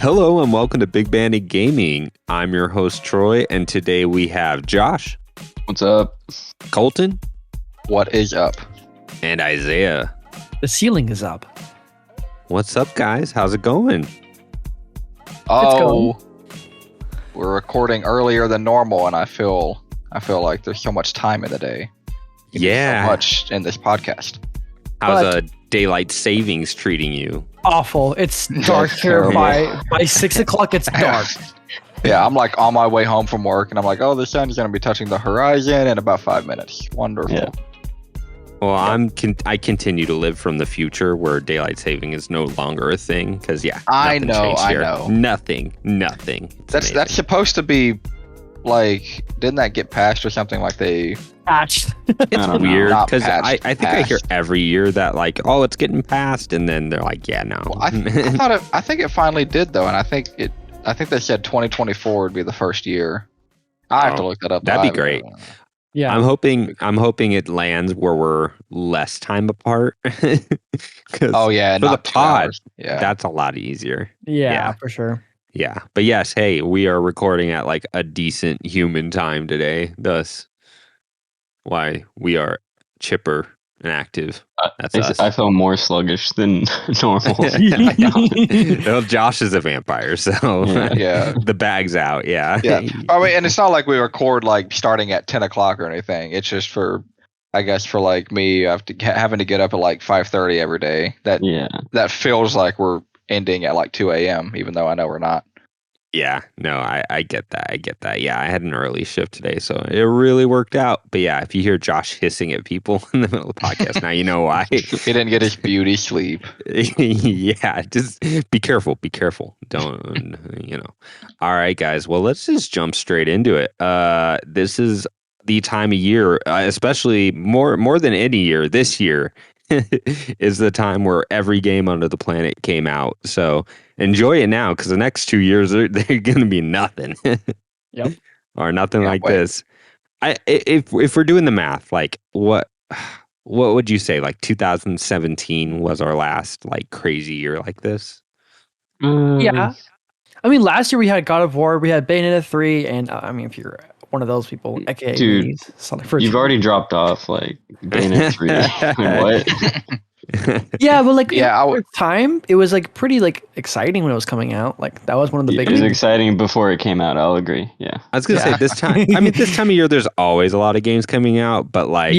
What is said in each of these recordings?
Hello and welcome to Big Bandit Gaming. I'm your host Troy, and today we have Josh. What's up? Colton. What is up? And Izayah. The ceiling is up. What's up, guys? How's it going? Oh, we're recording earlier than normal, and I feel like there's so much time in the day. Yeah. So much in this podcast. How's daylight savings treating you? Awful. It's dark here by 6 o'clock. It's dark. Yeah, I'm like on my way home from work, and I'm like, oh, the sun's gonna be touching the horizon in about 5 minutes. Wonderful. Yeah. Well, I continue to live from the future where daylight saving is no longer a thing because I know. Nothing. That's supposed to be like, didn't that get passed or something like they? Patched. It's weird because I think passed. I hear every year that like, oh, it's getting passed, and then they're like, yeah, no. Well, I think it finally did though, and I think they said 2024 would be the first year. I have to look that up. That'd be great. Yeah, I'm hoping it lands where we're less time apart. Oh yeah, for the pod, yeah, that's a lot easier. Yeah, for sure. Yeah, but yes, hey, we are recording at like a decent human time today. Thus, why we are chipper and active. That's us. I feel more sluggish than normal. Well, Josh is a vampire, so yeah. The bag's out. Yeah. I mean, and it's not like we record like starting at 10 o'clock or anything. It's just for like me, having to get up at like 5:30 every day. That feels like we're ending at like 2 a.m. even though I know we're not. Yeah, no, I get that. Yeah, I had an early shift today, so it really worked out. But yeah, if you hear Josh hissing at people in the middle of the podcast, now you know why. He didn't get his beauty sleep. Yeah, just be careful. Don't, All right, guys. Well, let's just jump straight into it. This is the time of year, especially more than any year, this year is the time where every game under the planet came out. So enjoy it now, because the next 2 years they're going to be nothing. Yep. Or nothing like this. If we're doing the math, like what would you say? Like 2017 was our last like crazy year like this. Yeah. I mean, last year we had God of War, we had Bayonetta 3, and I mean, if you're one of those people, aka dude, me, you've already dropped off like Bayonetta 3. What? Yeah, but like time, it was like pretty like exciting when it was coming out. Like that was one of the biggest. It was exciting before it came out. I'll agree. Yeah, I was gonna say this time. I mean, this time of year, there's always a lot of games coming out, but like,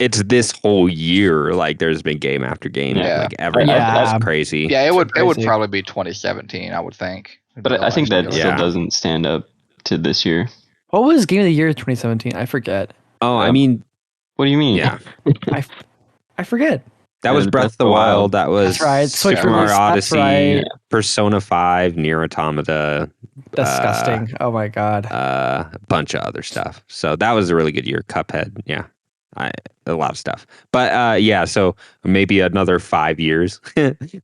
it's this whole year. Like, there's been game after game. Yeah, like every that's crazy. Yeah, it would probably be 2017, I would think. But I think that still doesn't stand up to this year. What was Game of the Year 2017? I forget. Oh, I mean, what do you mean? Yeah, I forget. That was Breath of the Wild. That was Super Mario Odyssey, Persona 5, Nier Automata. Disgusting. Oh my god. A bunch of other stuff. So that was a really good year. Cuphead. Yeah. A lot of stuff. But so maybe another 5 years.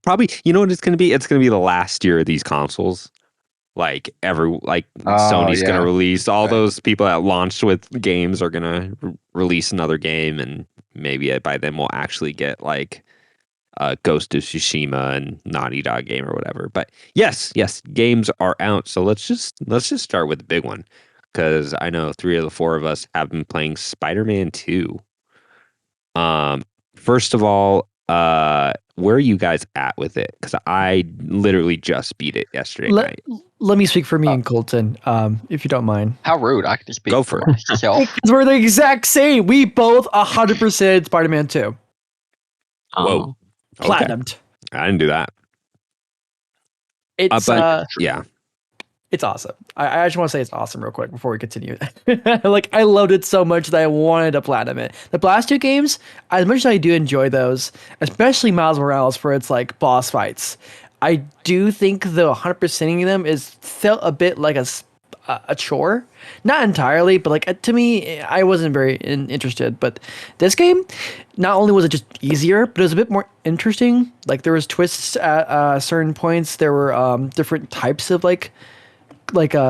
Probably, you know what it's going to be? It's going to be the last year of these consoles. Sony's going to release all those people that launched with games are going to release another game, and maybe by then we'll actually get like Ghost of Tsushima and Naughty Dog game or whatever. But yes, games are out. So let's just start with the big one, because I know 3 of the 4 of us have been playing Spider-Man 2. First of all, where are you guys at with it? Because I literally just beat it yesterday night. Let me speak for me and Colton, if you don't mind. How rude. I can just speak. Go for it. Because we're the exact same. We both 100% Spider-Man 2. Whoa. Platinumed. I didn't do that. It's yeah. It's awesome. I just want to say it's awesome real quick before we continue. Like, I loved it so much that I wanted to platinum it. The last 2 games, as much as I do enjoy those, especially Miles Morales for its like boss fights, I do think the 100%ing them felt a bit like a chore. Not entirely, but like to me, I wasn't very interested. But this game, not only was it just easier, but it was a bit more interesting. Like, there was twists at certain points. There were different types of like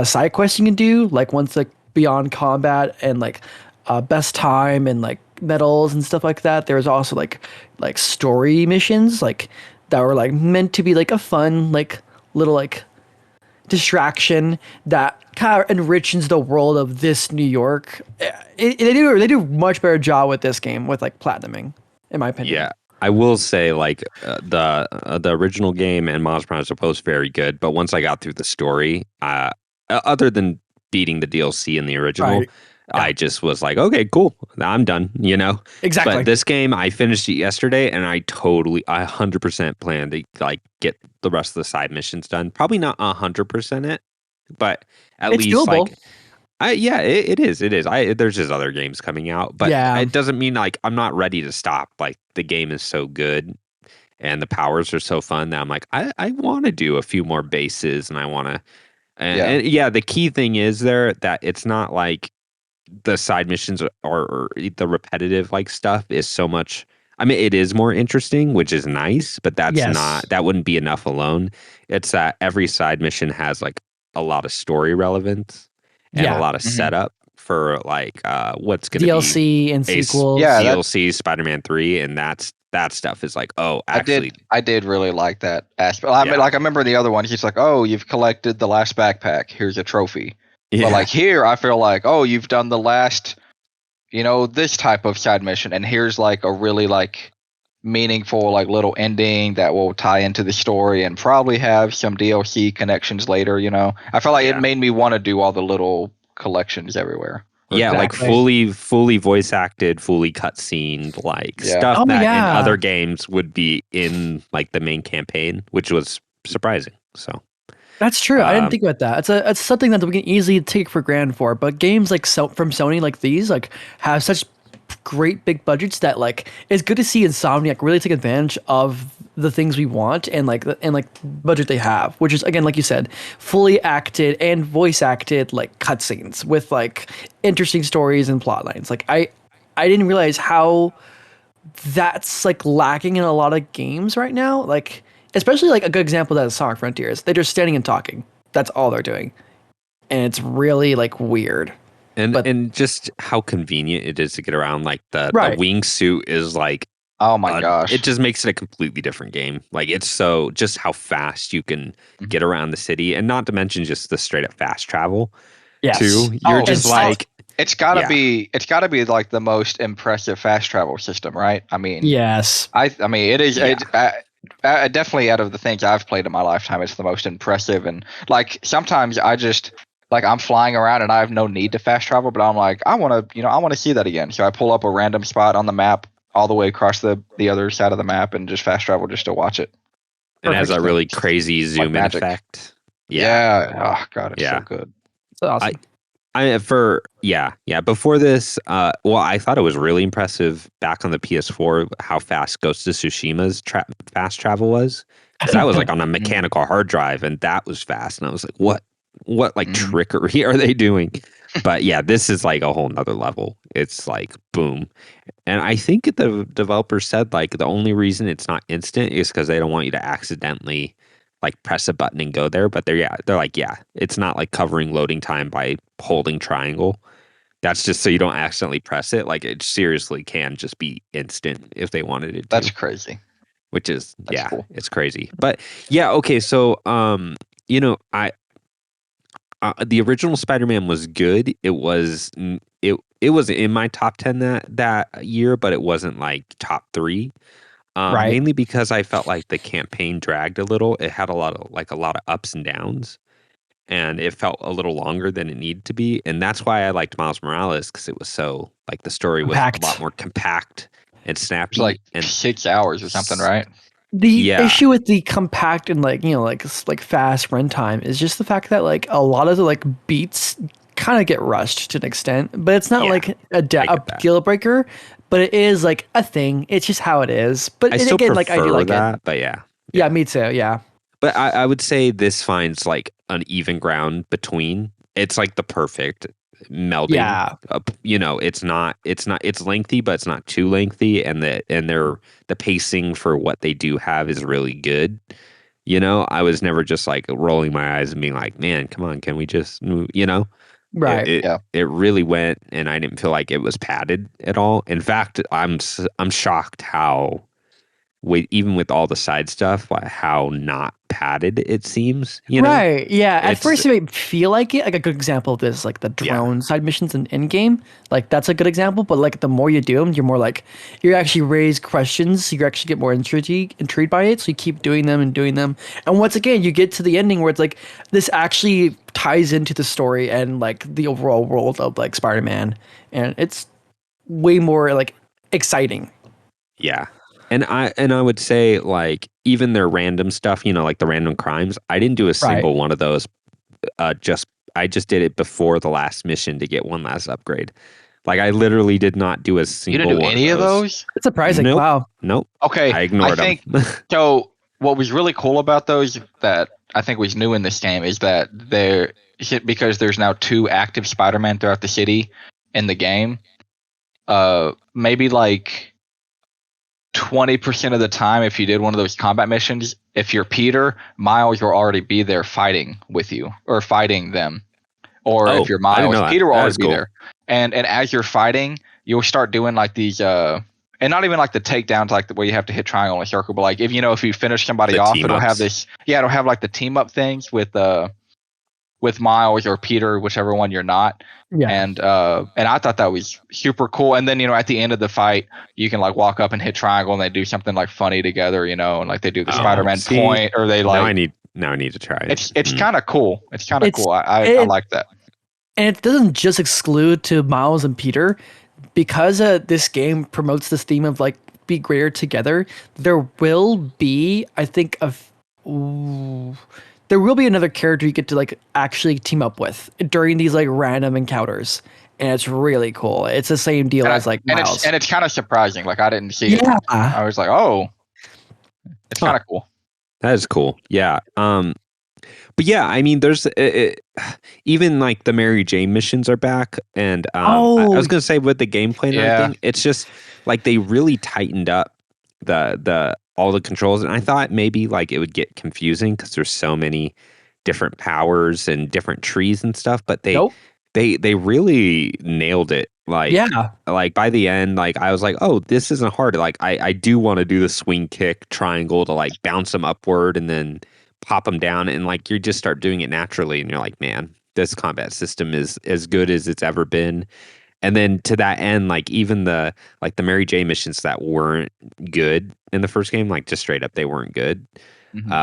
side quests you can do, like ones like beyond combat and like best time and like medals and stuff like that. There was also like story missions like that were like meant to be like a fun like little like distraction that kind of enriches the world of this New York. They do a much better job with this game with like platinuming, in my opinion. Yeah, I will say like the original game and Miles Morales are both very good, but once I got through the story, other than beating the DLC in the original, Right. Yeah. I just was like, okay, cool, I'm done, you know. Exactly. But this game, I finished it yesterday, and I 100% plan to like get the rest of the side missions done. Probably not 100% it, but at It's least doable. like. It is. There's just other games coming out, but it doesn't mean like I'm not ready to stop. Like the game is so good and the powers are so fun that I'm like, I want to do a few more bases and I want to, and the key thing is there that it's not like the side missions or the repetitive like stuff is so much. I mean, it is more interesting, which is nice, but that wouldn't be enough alone. It's that every side mission has like a lot of story relevance and a lot of setup for like what's going to be DLC and sequels. DLC Spider-Man 3, and that stuff is like, oh, actually, I did really like that aspect. I mean, like I remember the other one. He's like, oh, you've collected the last backpack. Here's a trophy. Yeah. But like here, I feel like, oh, you've done the last, this type of side mission, and here's like a really like meaningful like little ending that will tie into the story and probably have some DLC connections later. I feel like it made me want to do all the little collections everywhere. Yeah, like fully voice acted, fully cutscened, like stuff that in other games would be in like the main campaign, which was surprising. So. That's true. I didn't think about that. It's something that we can easily take for granted for. But games like from Sony, like these, like have such great big budgets that like it's good to see Insomniac really take advantage of the things we want and like budget they have, which is again like you said, fully acted and voice acted like cutscenes with like interesting stories and plot lines. Like I didn't realize how that's like lacking in a lot of games right now. Like. Especially like a good example of that is Sonic Frontiers. They're just standing and talking. That's all they're doing. And it's really like weird. And just how convenient it is to get around. Like the wingsuit is like, oh my gosh. It just makes it a completely different game. Like it's so just how fast you can get around the city, and not to mention just the straight up fast travel too. You're just like it's gotta be like the most impressive fast travel system, right? I mean yes. I mean it is definitely out of the things I've played in my lifetime, it's the most impressive. And like sometimes I just like I'm flying around and I have no need to fast travel, but I'm like I want to see that again. So I pull up a random spot on the map all the way across the other side of the map and just fast travel just to watch it. And it has a really crazy zoom in effect. Yeah. Oh god, it's so good. It's awesome. Before this, I thought it was really impressive back on the PS4 how fast Ghost of Tsushima's fast travel was. Because that was like on a mechanical hard drive, and that was fast. And I was like, what like trickery are they doing? But yeah, this is like a whole nother level. It's like boom. And I think the developer said like the only reason it's not instant is because they don't want you to accidentally like press a button and go there, but they're like, it's not like covering loading time by holding triangle. That's just so you don't accidentally press it. Like it seriously can just be instant if they wanted it to. That's crazy. Which is cool. It's crazy. But okay, so the original Spider-Man was good. It was in my top 10 that year, but it wasn't like top 3. Mainly because I felt like the campaign dragged a little. It had a lot of ups and downs, and it felt a little longer than it needed to be. And that's why I liked Miles Morales, because it was so like the story was a lot more compact and snappy. It was like 6 hours or something, right? The issue with the compact and like fast runtime is just the fact that like a lot of the like beats kind of get rushed to an extent, but it's not like a deal breaker. But it is like a thing. It's just how it is. But I still prefer I do like that. it. But yeah, me too. Yeah. But I would say this finds like an even ground between. It's like the perfect melding. Yeah. It's lengthy, but it's not too lengthy, and the pacing for what they do have is really good. I was never just like rolling my eyes and being like, man, come on, can we just Right. It really went, and I didn't feel like it was padded at all. In fact, I'm shocked how even with all the side stuff, like how not padded it seems. You know? Right. Yeah. At first, it may feel like it. Like a good example of this, is like the drone side missions in game. Like that's a good example. But like the more you do them, you're more like you actually raise questions. You actually get more intrigued by it. So you keep doing them and doing them. And once again, you get to the ending where it's like this actually ties into the story and like the overall world of like Spider-Man, and it's way more like exciting. Yeah. And I would say like even their random stuff, you know, like the random crimes, I didn't do a single one of those. I just did it before the last mission to get one last upgrade. Like I literally did not do a single. You didn't do any of those? It's surprising. Nope. Wow. Nope. Okay. I ignored them. So what was really cool about those that I think was new in this game is that because there's now 2 active Spider-Man throughout the city in the game. Maybe like 20% of the time, if you did one of those combat missions, if you're Peter, Miles will already be there fighting with you or fighting them. Or if you're Miles, Peter will already be there. And as you're fighting, you'll start doing like these and not even like the takedowns, like the way you have to hit triangle and circle, but like if you finish somebody off, it'll have this. Yeah, it'll have like the team up things with Miles or Peter, whichever one you're not. Yeah. And I thought that was super cool. And then at the end of the fight, you can like walk up and hit triangle, and they do something like funny together, and like they do the Spider-Man point, or they like. Now I need to try it. It's kind of cool. It's kind of cool. I like that. And it doesn't just exclude to Miles and Peter, because this game promotes this theme of like be greater together. There will be, I think, there will be another character you get to like actually team up with during these like random encounters, and it's really cool. It's the same deal as like Miles, and it's kind of surprising. Like I didn't see it. I was like, oh, it's kind of cool. That is cool. Yeah. But yeah, I mean, there's even like the Mary Jane missions are back, and I was gonna say with the gameplay and everything, it's just like they really tightened up the all the controls, and I thought maybe like it would get confusing because there's so many different powers and different trees and stuff, but they really nailed it. Like like by the end, like I was like, oh, this isn't hard. Like I do want to do the swing kick triangle to like bounce them upward and then pop them down, and like you just start doing it naturally, and you're like, man, this combat system is as good as it's ever been. And then to that end, like even the Mary Jane missions that weren't good in the first game, like just straight up they weren't good,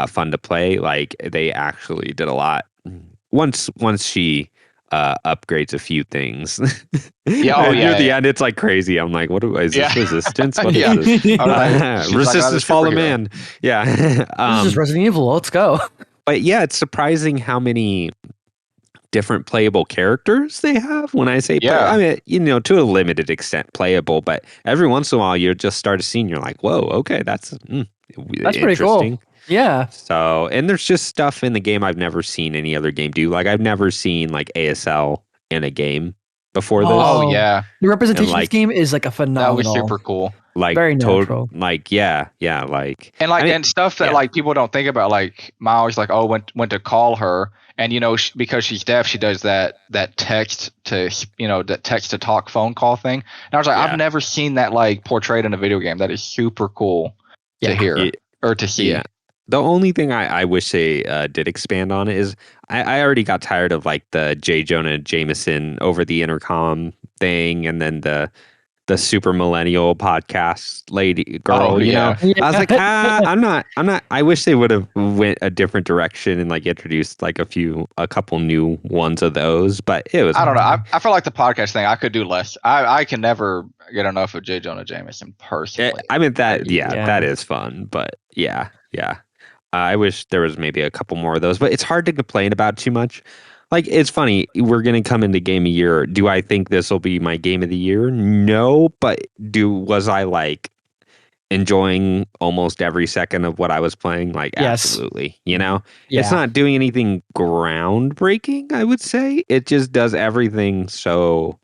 fun to play, like they actually did a lot once she upgrades a few things. Near the end, it's like crazy. I'm like, what is this resistance? What is this? Resistance Fall of Man. Yeah. This is Resident Evil. Let's go. But yeah, it's surprising how many different playable characters they have. When I say I mean, to a limited extent playable, but every once in a while you just start a scene, you're like, whoa, okay, that's pretty cool. Yeah. So, and there's just stuff in the game I've never seen any other game do. Like I've never seen like ASL in a game before this. Oh yeah. The representation of this game is like a phenomenal. That was super cool. Like very natural. Like like and stuff that like people don't think about. Like Miles, like went to call her, and because she's deaf, she does that text to text to talk phone call thing. And I was like, I've never seen that like portrayed in a video game. That is super cool to hear or to see. Yeah. The only thing I wish they did expand on is I already got tired of like the J. Jonah Jameson over the intercom thing, and then the super millennial podcast girl, you know. I was like, I'm not. I wish they would have went a different direction and like introduced like a couple new ones of those. But it was. I don't know. I feel like the podcast thing I could do less. I can never get enough of J. Jonah Jameson personally. I mean that. Yeah, that is fun. But yeah. I wish there was maybe a couple more of those, but it's hard to complain about too much. Like, it's funny, we're going to come into Game of the Year. Do I think this will be my Game of the Year? No, but was I, like, enjoying almost every second of what I was playing? Like, absolutely, It's not doing anything groundbreaking, I would say. It just does everything so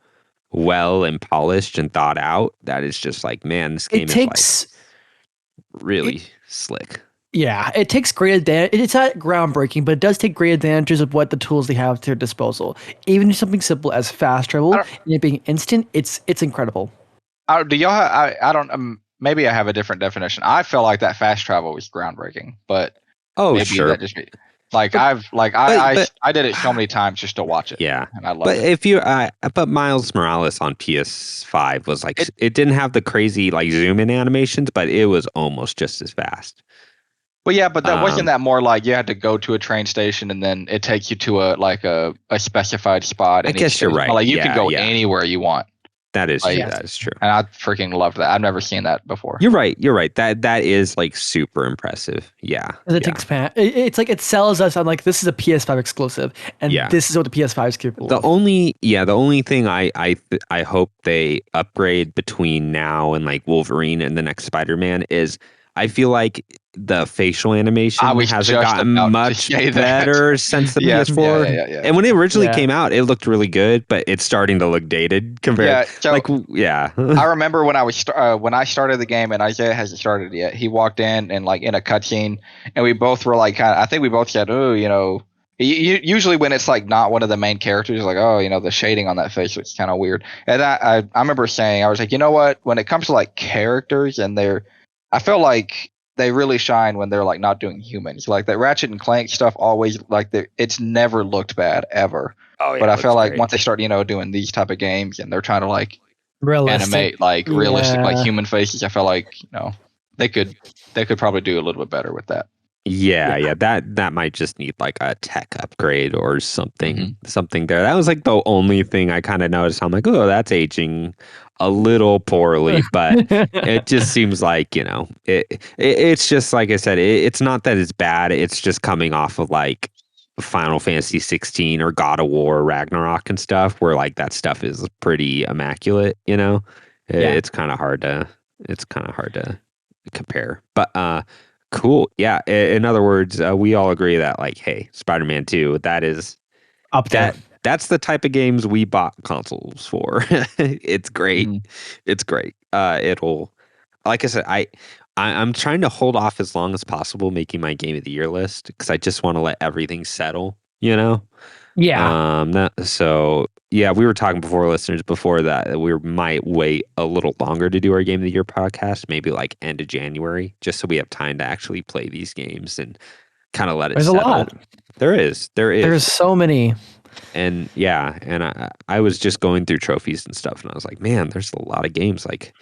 well and polished and thought out that it's just like, man, this game is, like, really slick. Yeah, it takes great advantage. It's not groundbreaking, but it does take great advantages of what the tools they have to their disposal. Even something simple as fast travel and it being instant, it's incredible. Do y'all have, I don't maybe I have a different definition. I felt like that fast travel was groundbreaking, but maybe sure. that just I did it so many times just to watch it. Yeah, and I loved it. If you but Miles Morales on PS5 was like it didn't have the crazy like zoom in animations, but it was almost just as fast. Well, yeah, but that wasn't that more like you had to go to a train station and then it takes you to a specified spot. I guess you're right. Like you can go anywhere you want. That is true. That is true. And I freaking loved that. I've never seen that before. You're right. That is like super impressive. Yeah. It's like it sells us on like this is a PS5 exclusive, and this is what the PS5 is capable of. The only thing I hope they upgrade between now and like Wolverine and the next Spider-Man is I feel like the facial animation hasn't gotten much better since the PS4. Yeah. And when it originally came out, it looked really good, but it's starting to look dated compared. I remember when I started the game and Izayah hasn't started yet. He walked in and like in a cutscene, and we both were like, I think we both said, "Oh, you know." Usually when it's like not one of the main characters, like, oh, you know, the shading on that face looks kind of weird. And I remember saying, I was like, you know what? When it comes to like characters and I feel like they really shine when they're like not doing humans. Like that Ratchet and Clank stuff always like it's never looked bad ever. Oh yeah. But I feel like once they start, you know, doing these type of games and they're trying to like animate like realistic like human faces, I feel like, you know, they could probably do a little bit better with that. Yeah. That might just need like a tech upgrade or something there. That was like the only thing I kind of noticed. I'm like, oh, that's aging a little poorly, but it just seems like, you know, it's just like I said, it's not that it's bad. It's just coming off of like Final Fantasy 16 or God of War, Ragnarok and stuff, where like that stuff is pretty immaculate. You know, it's kind of hard to compare, but cool. Yeah. In other words, we all agree that like, hey, Spider-Man 2, that is up there. That's the type of games we bought consoles for. It's great. It's great. It'll, like I said, I'm trying to hold off as long as possible making my game of the year list because I just want to let everything settle, you know? Yeah. So yeah, we were talking before that we might wait a little longer to do our game of the year podcast, maybe like end of January, just so we have time to actually play these games and kind of let it settle. There's a lot. There is. There's so many. And I was just going through trophies and stuff, and I was like, man, there's a lot of games. Like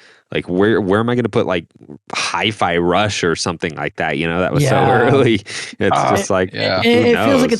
where am I going to put like Hi-Fi Rush or something like that? You know, that was so early. It's just like, it feels like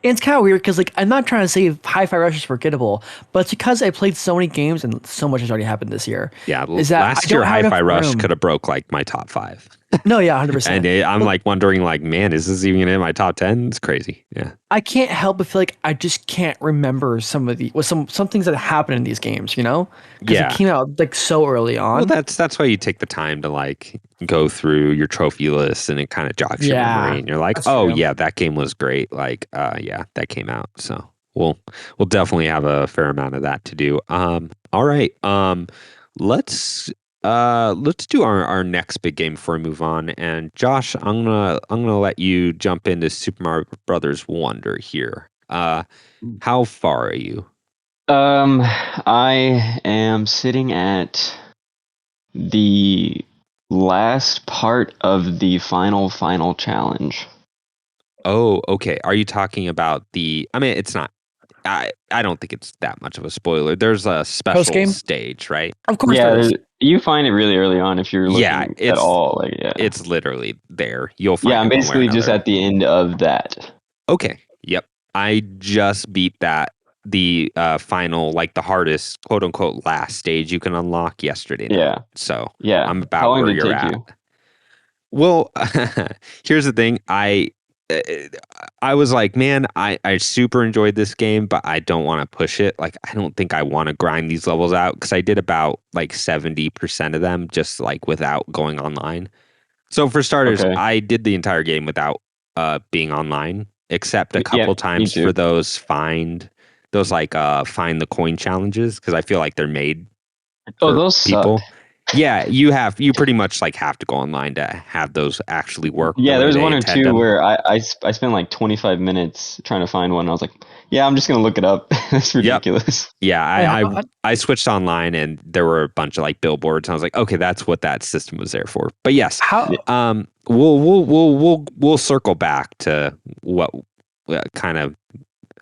it's kind of weird because like I'm not trying to say Hi-Fi Rush is forgettable, but it's because I played so many games and so much has already happened this year. Yeah, last year Hi-Fi Rush could have broke like my top 5. No, yeah, 100%. And I'm like wondering, like, man, is this even in my top 10? It's crazy. Yeah. I can't help but feel like I just can't remember some things that happened in these games, you know? Because it came out like so early on. Well, that's why you take the time to like go through your trophy list and it kind of jogs your memory, and you're like, oh yeah, that game was great. Like, that came out. So we'll definitely have a fair amount of that to do. All right. Let's do our next big game before we move on. And Josh, I'm gonna let you jump into Super Mario Brothers Wonder here. How far are you? I am sitting at the last part of the final challenge. Oh, okay. Are you talking about I mean, it's not. I don't think it's that much of a spoiler. There's a special stage, right? Of course, there is. You find it really early on if you're looking at all. Like, it's literally there. You'll find. Yeah, I'm basically just at the end of that. Okay. Yep. I just beat the final, like the hardest, quote unquote, last stage you can unlock yesterday night. Yeah. So yeah, I'm about where you're at. Well, here's the thing. I was like, man, I super enjoyed this game, but I don't want to push it. Like, I don't think I want to grind these levels out because I did about like 70% of them just like without going online. So for starters, I did the entire game without being online, except a couple times for those find the coin challenges because I feel like they're made for those people. Suck. Yeah, you pretty much like have to go online to have those actually work. Yeah, there's one or two where I spent like 25 minutes trying to find one. I was like, Yeah, I'm just gonna look it up. That's ridiculous. Yeah, I switched online and there were a bunch of like billboards. And I was like, okay, that's what that system was there for. But yes, we'll circle back to what kind of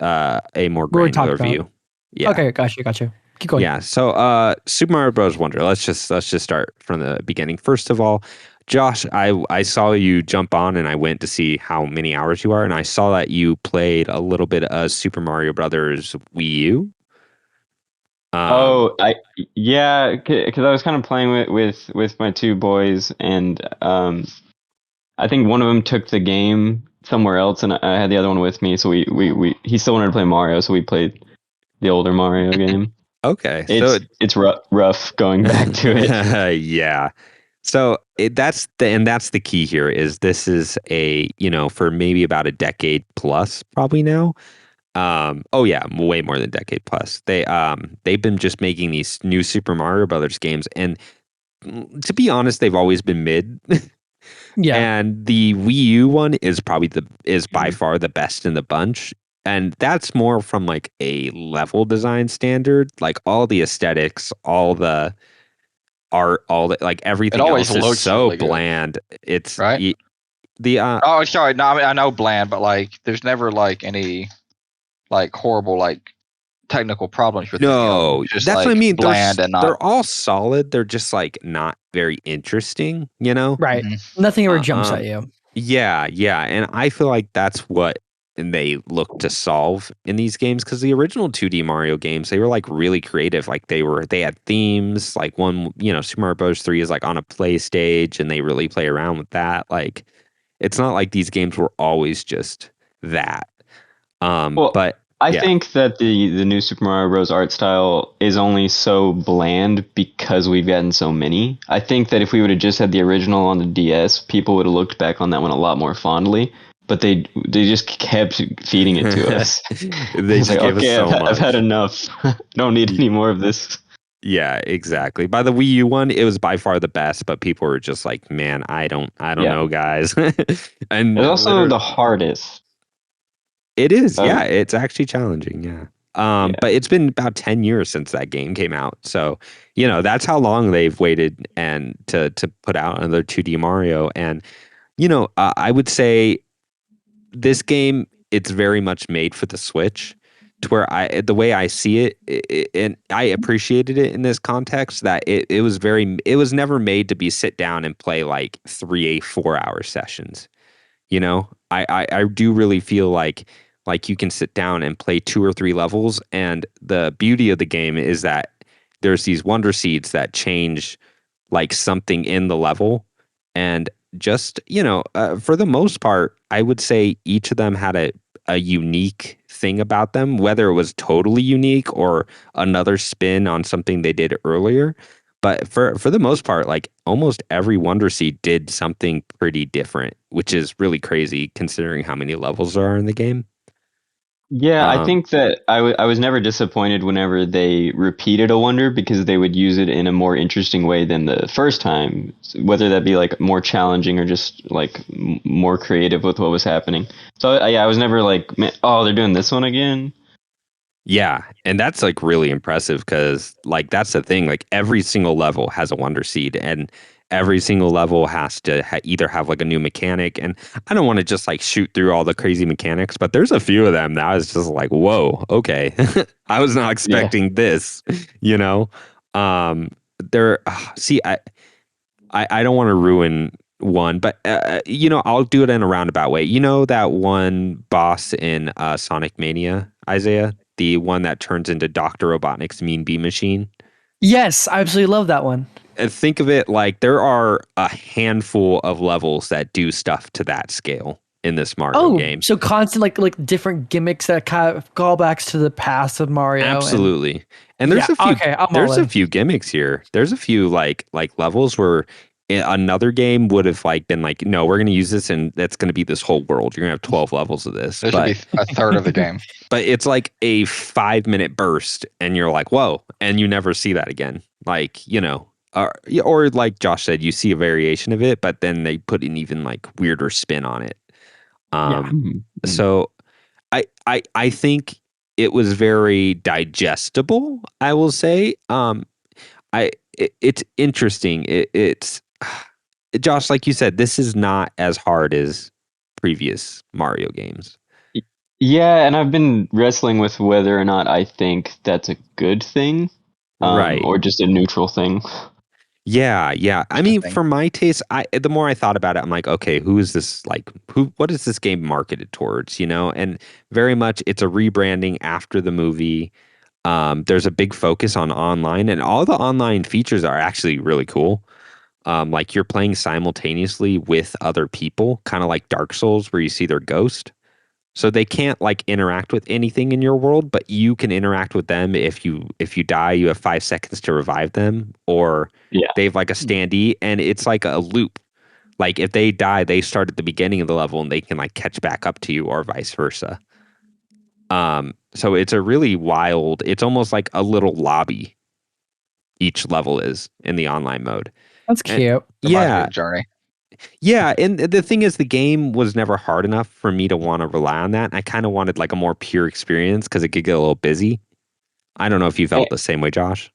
a more granular view. Yeah. Okay, gotcha. Keep going. Yeah. So Super Mario Bros. Wonder. Let's just start from the beginning. First of all, Josh, I saw you jump on and I went to see how many hours you are, and I saw that you played a little bit of Super Mario Brothers Wii U. Because I was kind of playing with my two boys, and I think one of them took the game somewhere else, and I had the other one with me. So he still wanted to play Mario, so we played the older Mario game. Okay, it's rough going back to it. Yeah. So that's the key here is this is a, for maybe about a decade plus probably now. Oh yeah, way more than a decade plus. They've been just making these new Super Mario Brothers games, and to be honest, they've always been mid. Yeah. And the Wii U one is probably by far the best in the bunch. And that's more from like a level design standard, like all the aesthetics, all the art, all the like everything else is so really bland. It's right. Oh, sorry. No, I know bland, but like there's never like any like horrible like technical problems with no. Just, that's like, what I mean. They're all solid. They're just like not very interesting, Right. Mm-hmm. Nothing ever jumps at you. Yeah, and I feel like that's what they look to solve in these games, because the original 2D Mario games, they were like really creative. Like they had themes. Like one, Super Mario Bros. 3 is like on a play stage, and they really play around with that. Like it's not like these games were always just that. But I think that the new Super Mario Bros. Art style is only so bland because we've gotten so many. I think that if we would have just had the original on the DS, people would have looked back on that one a lot more fondly. But they just kept feeding it to us. They just gave us so much. I've had enough. Don't need any more of this. Yeah, exactly. By the Wii U one, it was by far the best, but people were just like, "Man, I don't know, guys." And it's also the hardest. It is, yeah. It's actually challenging, yeah. But it's been about 10 years since that game came out, so that's how long they've waited and to put out another 2D Mario. And I would say this game, it's very much made for the Switch. To where the way I see it, and I appreciated it in this context, that it was never made to be sit down and play like 3-4 hour sessions. I do really feel like you can sit down and play 2 or 3 levels, and the beauty of the game is that there's these wonder seeds that change like something in the level, and just for the most part, I would say each of them had a unique thing about them, whether it was totally unique or another spin on something they did earlier. But for the most part, like almost every Wonder Seed did something pretty different, which is really crazy considering how many levels there are in the game. Yeah, I think that I was never disappointed whenever they repeated a wonder, because they would use it in a more interesting way than the first time, whether that be like more challenging or just like more creative with what was happening. So I was never like, man, oh, they're doing this one again. Yeah, and that's like really impressive, because like that's the thing, like every single level has a wonder seed, and every single level has to either have like a new mechanic. And I don't want to just like shoot through all the crazy mechanics, but there's a few of them that I was just like, whoa, okay. I was not expecting this, there, see, I don't want to ruin one, but I'll do it in a roundabout way. That one boss in Sonic Mania, Izayah, the one that turns into Dr. Robotnik's Mean Bean Machine? Yes, I absolutely love that one. And think of it like there are a handful of levels that do stuff to that scale in this Mario game. So constant like different gimmicks that kind of callbacks to the past of Mario. Absolutely. And there's a few gimmicks here. There's a few like levels where another game would have like been like, no, we're going to use this and that's going to be this whole world. You're going to have 12 levels of this. This would be a third of the game. But it's like a 5-minute burst and you're like, whoa, and you never see that again. Like, or like Josh said, you see a variation of it, but then they put an even like weirder spin on it. So I think it was very digestible, I will say. It's interesting. It's Josh, like you said, this is not as hard as previous Mario games. Yeah, and I've been wrestling with whether or not I think that's a good thing, Right. or just a neutral thing. Yeah. I mean, for my taste, the more I thought about it, I'm like, okay, who is this? Like, what is this game marketed towards? And very much it's a rebranding after the movie. There's a big focus on online, and all the online features are actually really cool. Like you're playing simultaneously with other people, kind of like Dark Souls, where you see their ghost. So they can't like interact with anything in your world, but you can interact with them. If you die, you have 5 seconds to revive them, or they have like a standee, and it's like a loop. Like if they die, they start at the beginning of the level and they can like catch back up to you, or vice versa. So it's a really wild. It's almost like a little lobby. Each level is in the online mode. That's cute. Yeah, journey. Yeah, and the thing is, the game was never hard enough for me to want to rely on that. I kind of wanted like a more pure experience because it could get a little busy. I don't know if you felt the same way, Josh.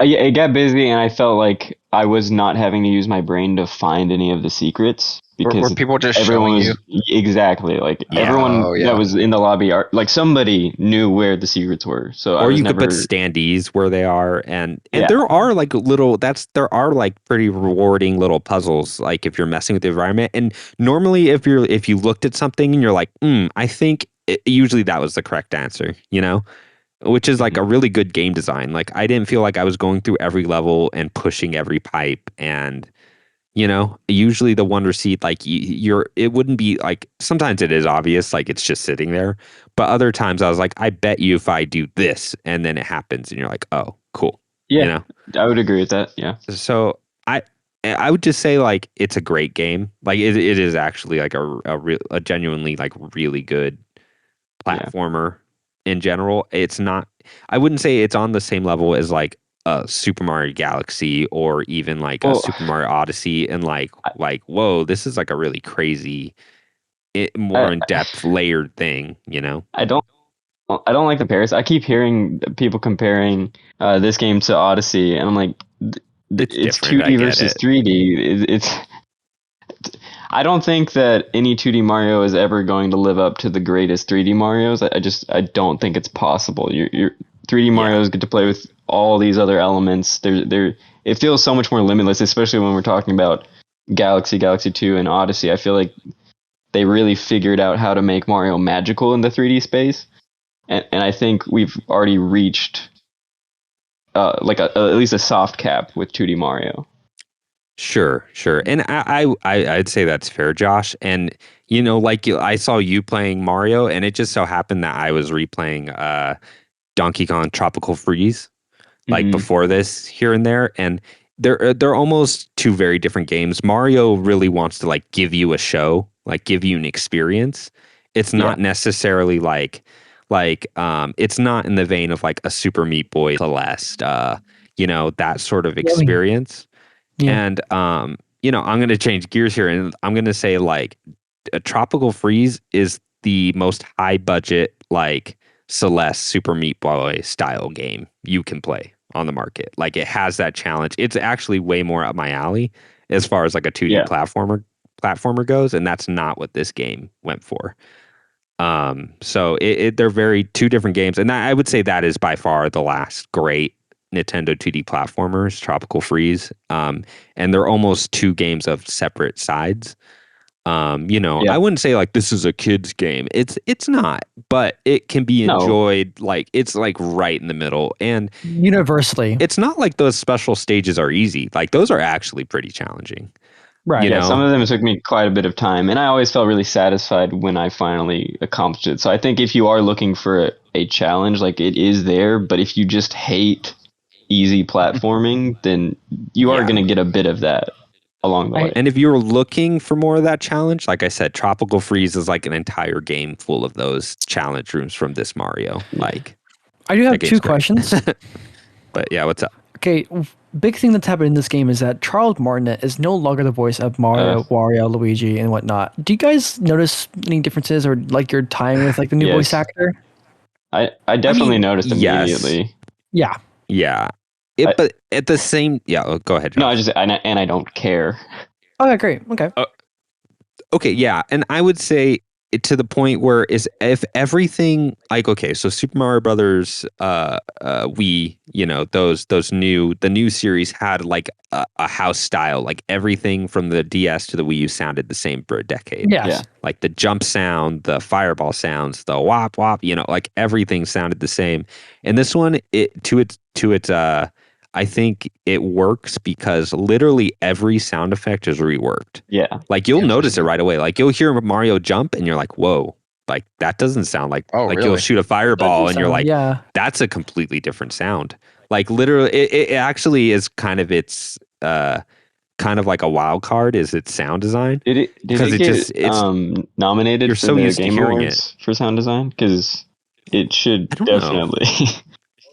Yeah, it got busy, and I felt like I was not having to use my brain to find any of the secrets because were people just everyone showing was exactly like everyone that was in the lobby like somebody knew where the secrets were. So or you could put standees where they are, and there are like there are like pretty rewarding little puzzles, like if you're messing with the environment. And normally, if you looked at something and you're like, I think usually that was the correct answer, which is like a really good game design. Like I didn't feel like I was going through every level and pushing every pipe, and usually the wonder seat, like it wouldn't be like, sometimes it is obvious, like it's just sitting there, but other times I was like, I bet you if I do this, and then it happens and you're like, oh, cool. Yeah, I would agree with that. Yeah. So I would just say like it's a great game. Like it is actually like a genuinely like really good platformer. In general, it's not, I wouldn't say it's on the same level as like a Super Mario Galaxy or even like a Super Mario Odyssey, and like whoa, this is like a really crazy, more in-depth layered thing, I don't like the comparison. I keep hearing people comparing this game to Odyssey, and I'm like, it's 2D versus 3D. It's I don't think that any 2D Mario is ever going to live up to the greatest 3D Marios. I don't think it's possible. Your 3D Marios get to play with all these other elements. It feels so much more limitless, especially when we're talking about Galaxy 2, and Odyssey. I feel like they really figured out how to make Mario magical in the 3D space, and I think we've already reached at least a soft cap with 2D Mario. Sure. And I'd say that's fair, Josh. And, I saw you playing Mario, and it just so happened that I was replaying Donkey Kong Tropical Freeze, like before this here and there. And they're almost two very different games. Mario really wants to like give you a show, like give you an experience. It's not necessarily like it's not in the vein of like a Super Meat Boy Celeste, that sort of experience. And I'm going to change gears here, and I'm going to say like a Tropical Freeze is the most high budget like Celeste Super Meat Boy style game you can play on the market. Like it has that challenge. It's actually way more up my alley as far as like a 2D platformer goes, and that's not what this game went for. So they're very two different games, and I would say that is by far the last great Nintendo 2D platformers, Tropical Freeze. And they're almost two games of separate sides. I wouldn't say like this is a kid's game. It's not, but it can be enjoyed. Like it's like right in the middle, and universally. It's not like those special stages are easy. Like those are actually pretty challenging. Right. Some of them took me quite a bit of time, and I always felt really satisfied when I finally accomplished it. So I think if you are looking for a challenge, like it is there, but if you just hate easy platforming, then you are going to get a bit of that along the way. And if you're looking for more of that challenge, like I said, Tropical Freeze is like an entire game full of those challenge rooms from this Mario. Like, I do have two questions. But yeah, what's up? Okay, big thing that's happened in this game is that Charles Martinet is no longer the voice of Mario, Wario, Luigi, and whatnot. Do you guys notice any differences or like your time with like the new voice actor? I definitely noticed immediately. Yeah. Yeah. But at the same, go ahead, Josh. No, I don't care. Okay, great. Okay. Okay, yeah, and I would say to the point where if everything like so Super Mario Brothers, Wii, the new series had like a house style, like everything from the DS to the Wii U sounded the same for a decade. Yes. Yeah. Like the jump sound, the fireball sounds, the wop wop, like everything sounded the same. And this one, I think it works because literally every sound effect is reworked. Yeah. Like you'll notice it right away. Like you'll hear Mario jump and you're like, whoa, like that doesn't sound like, really? You'll shoot a fireball and you're like, yeah, that's a completely different sound. Like literally it actually is kind of kind of like a wild card is its sound design. Because it's nominated you're for so the used Game to hearing Awards for sound design? Because it should definitely.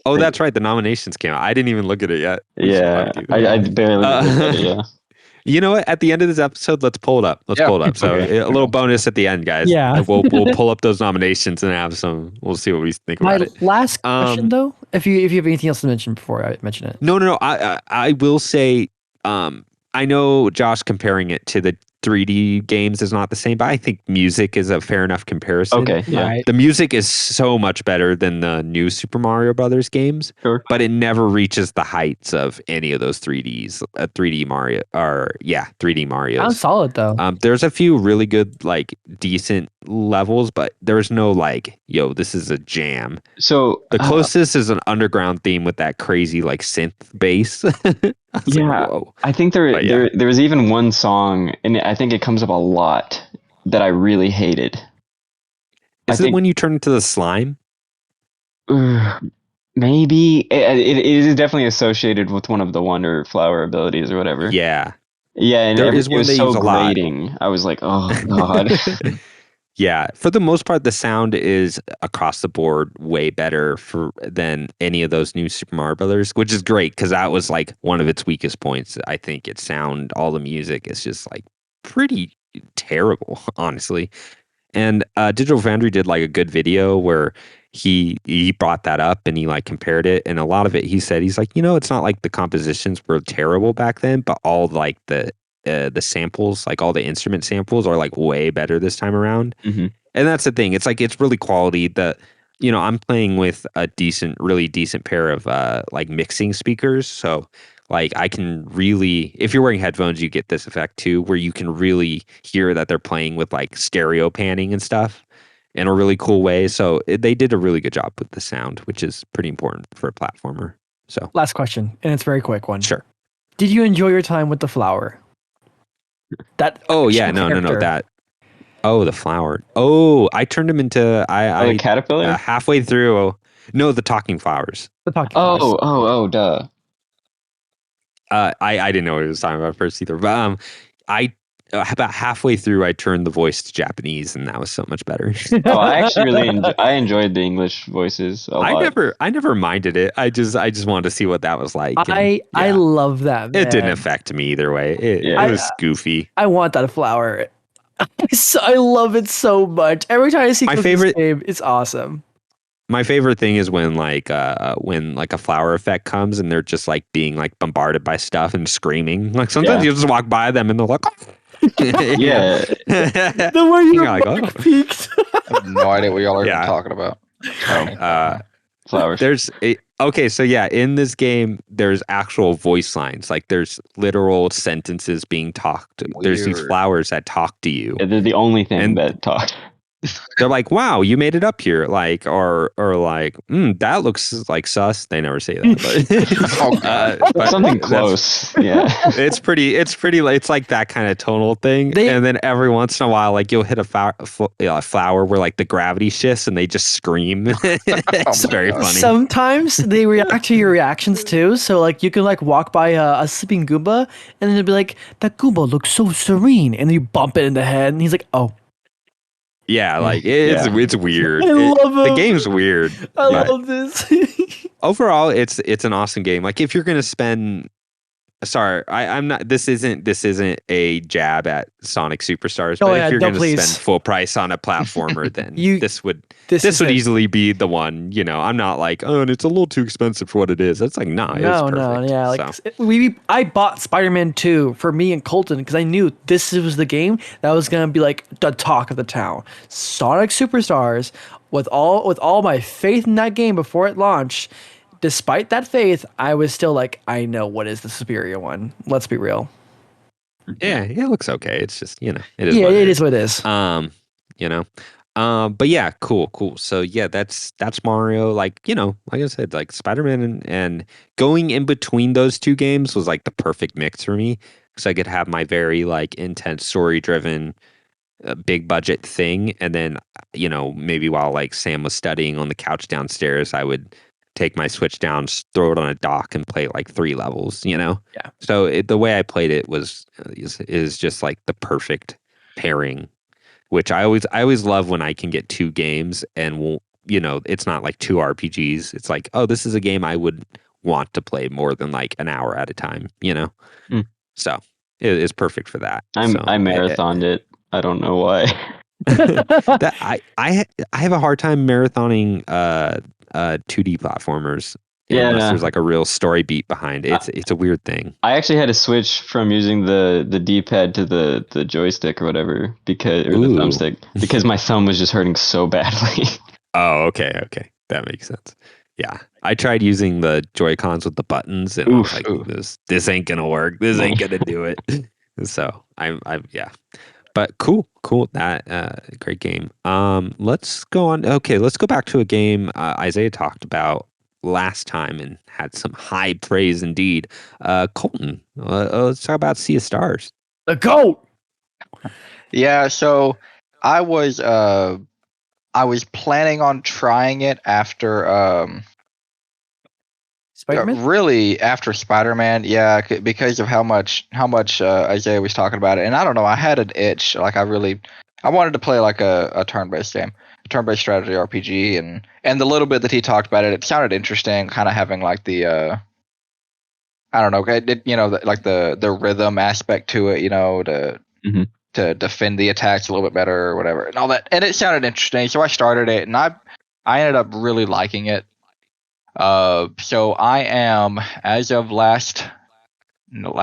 Oh, that's right. The nominations came out. I didn't even look at it yet. Yeah, I barely looked at it, yeah. You know what? At the end of this episode, let's pull it up. Pull it up. So a little bonus at the end, guys. Yeah. We'll pull up those nominations and have some. We'll see what we think about it. Last question though, if you have anything else to mention before I mention it. No. I will say, I know Josh comparing it to the 3D games is not the same, but I think music is a fair enough comparison. Okay, yeah. Right. The music is so much better than the new Super Mario Brothers games, but it never reaches the heights of any of those 3D Mario, 3D Marios. Sounds solid though. There's a few really good, like decent levels, but there's no like, this is a jam. So the closest is an underground theme with that crazy like synth bass. Yeah, whoa. I think there was even one song, and I think it comes up a lot, that I really hated. Is it when you turn into the slime? Maybe it is definitely associated with one of the Wonder Flower abilities or whatever. Yeah, and there it was so grating. I was like, oh god. Yeah, for the most part, the sound is across the board way better than any of those new Super Mario Brothers, which is great because that was like one of its weakest points. I think all the music is just like pretty terrible, honestly. And Digital Foundry did like a good video where he brought that up and he like compared it, and a lot of it he said he's like, it's not like the compositions were terrible back then, but all like the samples, like all the instrument samples, are like way better this time around. Mm-hmm. And that's the thing. It's like it's really quality. I'm playing with a really decent pair of like mixing speakers, so like I can really, if you're wearing headphones, you get this effect too, where you can really hear that they're playing with like stereo panning and stuff in a really cool way. So they did a really good job with the sound, which is pretty important for a platformer. So last question, and it's a very quick one. Sure. Did you enjoy your time with the flower? No, that. Oh, the flower. Oh, I turned him into a caterpillar halfway through. No, the talking flowers. The talking flowers. Oh, duh. I didn't know what he was talking about first either. But about halfway through, I turned the voice to Japanese, and that was so much better. I actually really enjoyed the English voices a lot. I never minded it. I just wanted to see what that was like. I love that. Man. It didn't affect me either way. It was goofy. I want that flower. I love it so much. Every time I see my favorite game, it's awesome. My favorite thing is when a flower effect comes and they're just like being like bombarded by stuff and screaming. Like sometimes you just walk by them and they're like, oh. Yeah. The way you like, peaked. I have no idea what y'all are talking about. Flowers. So in this game, there's actual voice lines. Like there's literal sentences being talked. Weird. There's these flowers that talk to you. Yeah, they're the only thing that talk. They're like, wow, you made it up here. Like, or like, that looks like sus. They never say that, but something close. Yeah. It's like that kind of tonal thing. And then every once in a while, like you'll hit a flower where like the gravity shifts and they just scream. It's very funny. Sometimes they react to your reactions too. So like you can like walk by a sleeping Goomba and then they'll be like, that Goomba looks so serene. And then you bump it in the head and he's like, oh. Yeah, like it's weird. I love it. The game's weird. I love this. Overall, it's an awesome game. Like if you're gonna spend sorry, I'm not. This isn't a jab at Sonic Superstars. Oh, But yeah, if you're no, going to please. spend full price on a platformer, then this would is it. easily be the one. You know, I'm not like, oh, and it's a little too expensive for what it is. It's like, nah, it's perfect. Yeah, like So. I bought Spider-Man 2 for me and Colton because I knew this was the game that was gonna be like the talk of the town. Sonic Superstars, with all my faith in that game before it launched. Despite that faith, I was still like, I know what is the superior one. Let's be real. Yeah, it looks okay. It's just, it is. Yeah, what it is what it is. But yeah, cool. So yeah, that's Mario. Like, like I said, like Spider-Man and going in between those two games was like the perfect mix for me because I could have my very like intense story-driven, big budget thing, and then maybe while like Sam was studying on the couch downstairs, I would take my Switch down, throw it on a dock, and play like 3 levels. Yeah. So the way I played it is just like the perfect pairing, which I always love when I can get 2 games and it's not like 2 RPGs. It's like, oh, this is a game I would want to play more than like an hour at a time. So it is perfect for that. I marathoned it. I don't know why. That I have a hard time marathoning 2D platformers unless there's like a real story beat behind it. It's a weird thing. I actually had to switch from using the D-pad to the joystick or whatever the thumbstick because my thumb was just hurting so badly. Oh, okay, that makes sense. Yeah, I tried using the Joy-Cons with the buttons, and I was like, this ain't gonna work. This ain't gonna do it. So I'm yeah. But cool. That great game. Let's go on. Okay, let's go back to a game Izayah talked about last time and had some high praise indeed. Colton, let's talk about Sea of Stars. The GOAT. Yeah. So I was planning on trying it after Spider-Man? really after Spider-Man, yeah, because of how much Izayah was talking about it, and I don't know, I had an itch, like I wanted to play like a turn-based game, a turn-based strategy RPG, and the little bit that he talked about it sounded interesting, kind of having like the I don't know, like the rhythm aspect to it, to defend the attacks a little bit better or whatever, and all that, and it sounded interesting, so I started it, and I ended up really liking it. So I am, as of last night, no,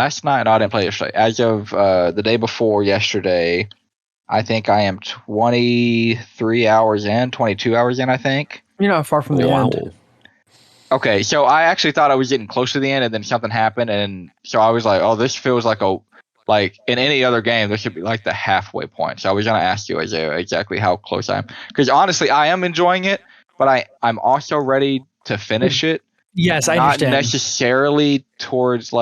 I didn't play yesterday. As of the day before yesterday, I think I am 23 hours in, 22 hours in, I think. You're not far from the end. Okay, so I actually thought I was getting close to the end, and then something happened, and so I was like, oh, this feels like in any other game, this should be like the halfway point. So I was going to ask you, Izayah, exactly how close I am. Because honestly, I am enjoying it, but I'm also ready to finish it. Yes, I understand. Not necessarily towards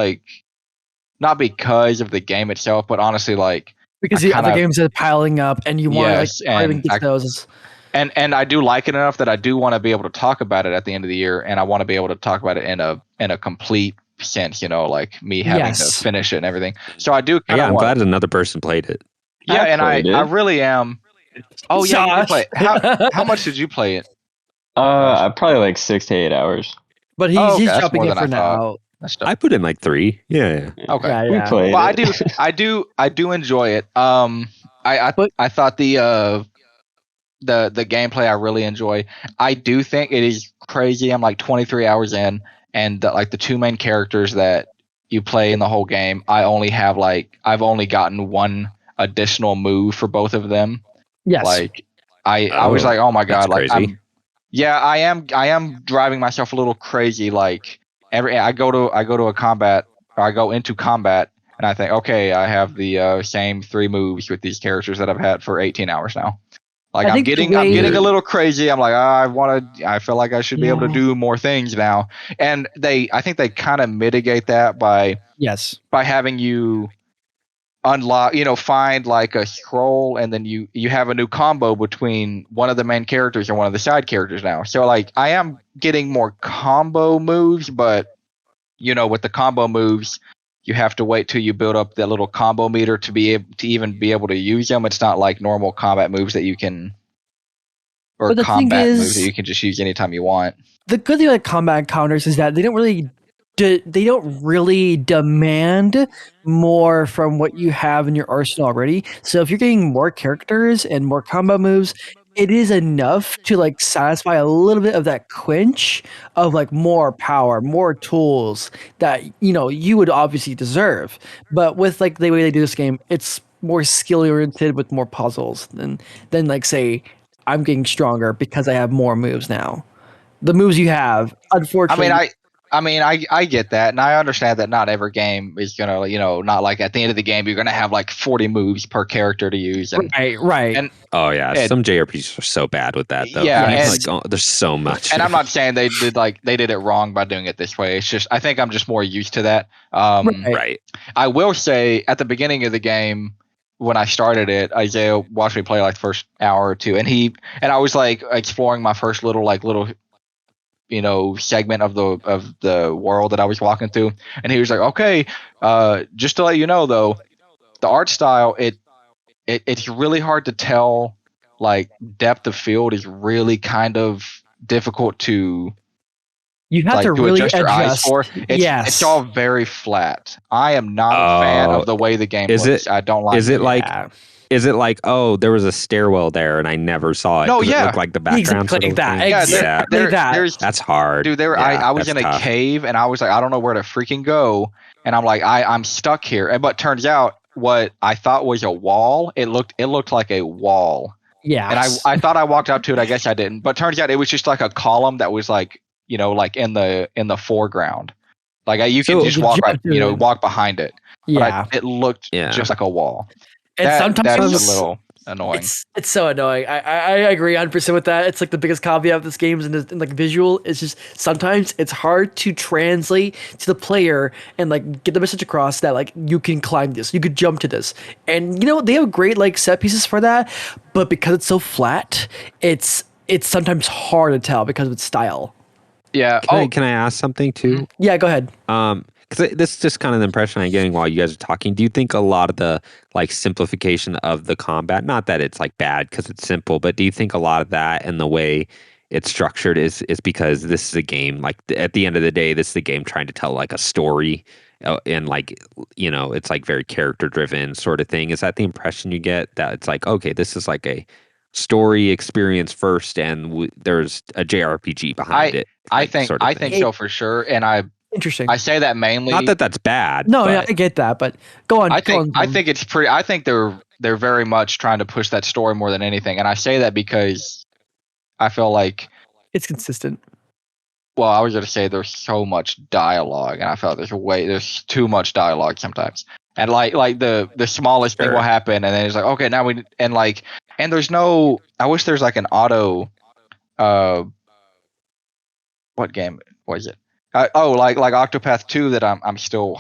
not because of the game itself, but honestly because the other games are piling up, and you want to get those. And I do like it enough that I do want to be able to talk about it at the end of the year, and I want to be able to talk about it in a complete sense, like me having to finish it and everything. So I do. I'm glad another person played it. Yeah, and I really am. Oh yeah, you did play it. How much did you play it? Probably like 6 to 8 hours. But he's jumping in for now. I put in like 3. Yeah. Okay. Yeah. We played it. I do enjoy it. I thought the gameplay I really enjoy. I do think it is crazy. I'm like 23 hours in, and the 2 main characters that you play in the whole game, I've only gotten 1 additional move for both of them. Yes. I was like, oh my god, crazy. I am driving myself a little crazy. I go into combat, and I think, okay, I have the same 3 moves with these characters that I've had for 18 hours now. I'm getting a little crazy. I'm like, I feel like I should be able to do more things now. And I think they kind of mitigate that by having you unlock, find like a scroll, and then you have a new combo between one of the main characters and one of the side characters now. So I am getting more combo moves, but with the combo moves, you have to wait till you build up that little combo meter to be able to even be able to use them. It's not like normal combat moves that you can, or combat moves that you can just use anytime you want. The good thing about combat encounters is that they don't really they don't really demand more from what you have in your arsenal already. So if you're getting more characters and more combo moves, it is enough to like satisfy a little bit of that quench of like more power, more tools that you would obviously deserve. But with like the way they do this game, it's more skill oriented with more puzzles than like say I'm getting stronger because I have more moves now. The moves you have, unfortunately. I get that, and I understand that not every game is gonna, not like at the end of the game you're gonna have like 40 moves per character to use. And, Right. And oh yeah, some JRPGs are so bad with that though. Yeah, there's so much. And I'm not saying they did it wrong by doing it this way. It's just I think I'm just more used to that. Right. I will say at the beginning of the game, when I started it, Izayah watched me play like the first hour or two, and I was like exploring my first little segment of the world that I was walking through, and he was like, okay, just to let you know though, the art style, it's really hard to tell, like depth of field is really kind of difficult to you have to really adjust your eyes for. It's all very flat. I am not a fan of the way the game looks. I don't like it. Is it like, oh, there was a stairwell there and I never saw it? No, It looked like the background. Exactly that. That's hard. Dude, I was in a cave and I was like, I don't know where to freaking go. And I'm like, I'm stuck here. But turns out what I thought was a wall, it looked like a wall. Yeah. And I thought I walked up to it. I guess I didn't. But turns out it was just like a column that was like, like in the foreground. Like you could just walk walk behind it. Yeah. But it looked just like a wall. And sometimes that's a little annoying. It's so annoying. I agree 100% with that. It's like the biggest caveat of this game and like visual. It's just sometimes it's hard to translate to the player and like get the message across that like you can climb this, you could jump to this, and they have great like set pieces for that. But because it's so flat, it's sometimes hard to tell because of its style. Yeah. Can I ask something too? Yeah, go ahead. Because this is just kind of the impression I'm getting while you guys are talking. Do you think a lot of the like simplification of the combat, not that it's like bad because it's simple, but do you think a lot of that and the way it's structured is because this is a game, like at the end of the day, this is a game trying to tell like a story and like, it's like very character driven sort of thing. Is that the impression you get, that it's like, okay, this is like a story experience first and there's a JRPG behind it? I think so for sure. And Interesting. I say that mainly. Not that that's bad. No, I get that, but go on. I think it's pretty. I think they're very much trying to push that story more than anything, and I say that because I feel like it's consistent. Well, I was going to say there's so much dialogue, and I felt there's too much dialogue sometimes, and like the smallest thing will happen, and then it's like, okay, now and there's no. I wish there's like an auto. What game was it? Like Octopath 2 that I'm still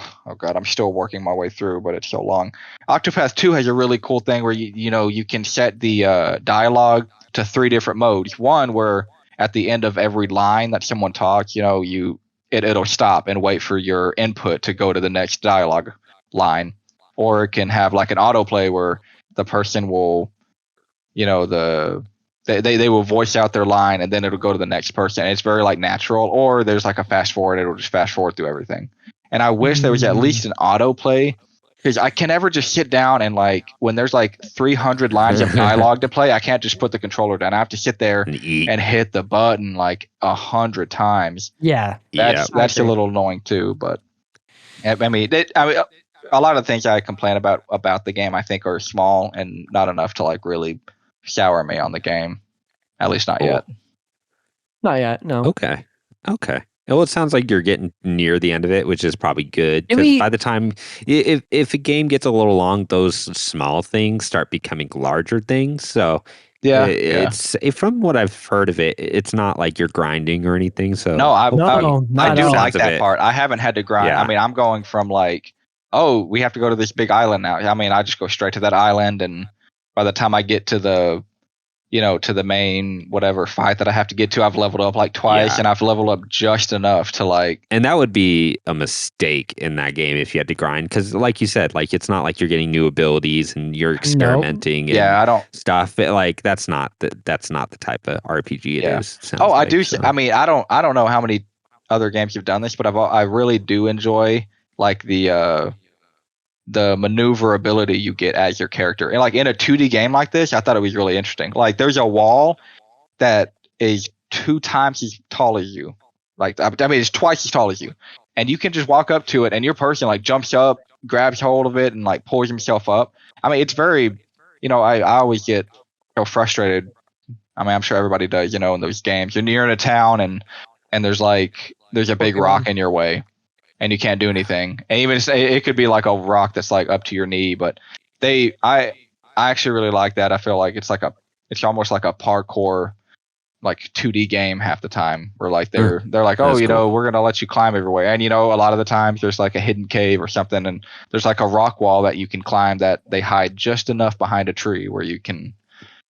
working my way through, but it's so long. Octopath 2 has a really cool thing where you can set the dialogue to 3 different modes. One where at the end of every line that someone talks, it'll stop and wait for your input to go to the next dialogue line, or it can have like an autoplay where the person will, They will voice out their line and then it'll go to the next person. And it's very like natural. Or there's like a fast forward. It'll just fast forward through everything. And I wish there was at least an autoplay, because I can never just sit down and like when there's like 300 lines of dialogue to play, I can't just put the controller down. I have to sit there and hit the button like 100 times. Yeah, that's a little annoying too. But I mean, a lot of things I complain about the game I think are small and not enough to like really sour me on the game, at least not yet. Not yet, no. Okay. Well, it sounds like you're getting near the end of it, which is probably good. Because by the time, if a game gets a little long, those small things start becoming larger things. So it's from what I've heard of it, it's not like you're grinding or anything. So no, I do like that part. I haven't had to grind. Yeah. I mean, I'm going from like, oh, we have to go to this big island now. I mean, I just go straight to that island, and by the time I get to the main whatever fight that I have to get to, I've leveled up like twice, and I've leveled up just enough to like. And that would be a mistake in that game if you had to grind, because like you said, like it's not like you're getting new abilities and you're experimenting. And I don't stuff. Like that's not the type of RPG it is. I do. So. I mean, I don't know how many other games you've done this, but I really do enjoy like the maneuverability you get as your character. And like in a 2D game like this, I thought it was really interesting. Like there's a wall that is 2 times as tall as you. Like I mean, it's twice as tall as you, and you can just walk up to it, and your person like jumps up, grabs hold of it, and like pulls himself up. I mean, it's very, I always get so frustrated. I mean, I'm sure everybody does, in those games. You're in a town, and there's a big rock in your way, and you can't do anything. And even it could be like a rock that's like up to your knee, but I actually really like that. I feel like it's almost like a parkour, like 2D game half the time, where like they're like, oh, cool. We're gonna let you climb everywhere, and a lot of the times there's like a hidden cave or something, and there's like a rock wall that you can climb that they hide just enough behind a tree where you can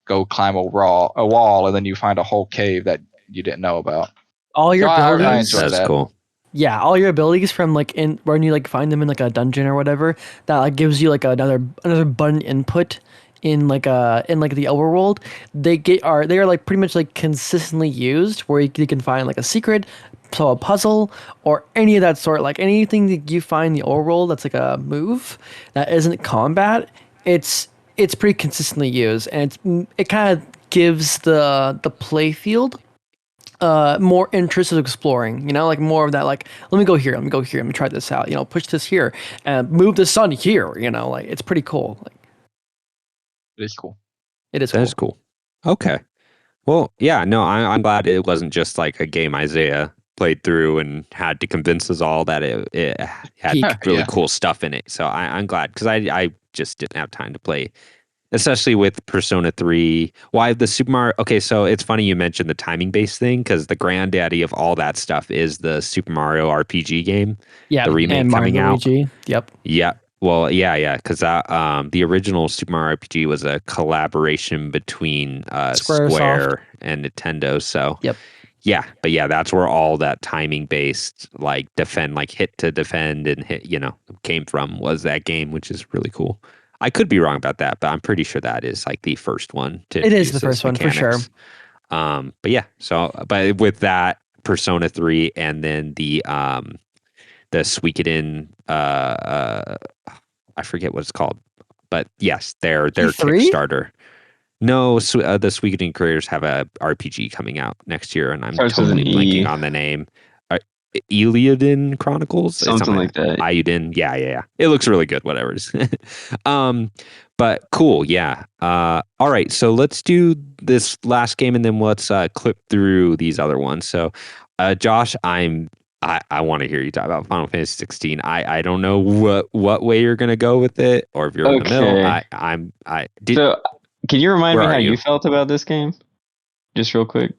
go climb a wall, and then you find a whole cave that you didn't know about. All your abilities. I enjoy that. Cool. Yeah, all your abilities from like when you like find them in like a dungeon or whatever, that like gives you like another button input in like the overworld. They are like pretty much like consistently used, where you can find like a secret, so a puzzle, or any of that sort. Like anything that you find in the overworld that's like a move that isn't combat, it's pretty consistently used, and it kind of gives the play field more interest in exploring, like more of that, like, let me go here, let me try this out, push this here and move the sun here, like it's pretty cool. Like it is cool. It is. That is cool. Okay. Well, yeah, no, I'm glad it wasn't just like a game Izayah played through and had to convince us all that it had really cool stuff in it. So I'm glad, because I just didn't have time to play, especially with Persona 3. Why the Super Mario? Okay, so it's funny you mentioned the timing based thing, because the granddaddy of all that stuff is the Super Mario RPG game. Yeah, the remake and coming Mario out. Luigi. Yep. Yeah. Well, yeah, because the original Super Mario RPG was a collaboration between Square and Nintendo. So yep. Yeah, but yeah, that's where all that timing based like defend, like hit to defend and hit, came from, was that game, which is really cool. I could be wrong about that, but I'm pretty sure that is like the first one to. It is the first one for sure. But yeah, but with that Persona 3 and then the Suikoden, I forget what it's called, but yes, their Kickstarter. No, the Suikoden creators have a RPG coming out next year, and I'm totally blanking on the name. Iliaden Chronicles, something like that. Iuden, yeah. It looks really good. Whatever it is. But cool, yeah. All right, so let's do this last game, and then let's clip through these other ones. So, Josh, I want to hear you talk about Final Fantasy 16. I don't know what way you're gonna go with it, or if you're in the middle. So, can you remind me how you felt about this game, just real quick?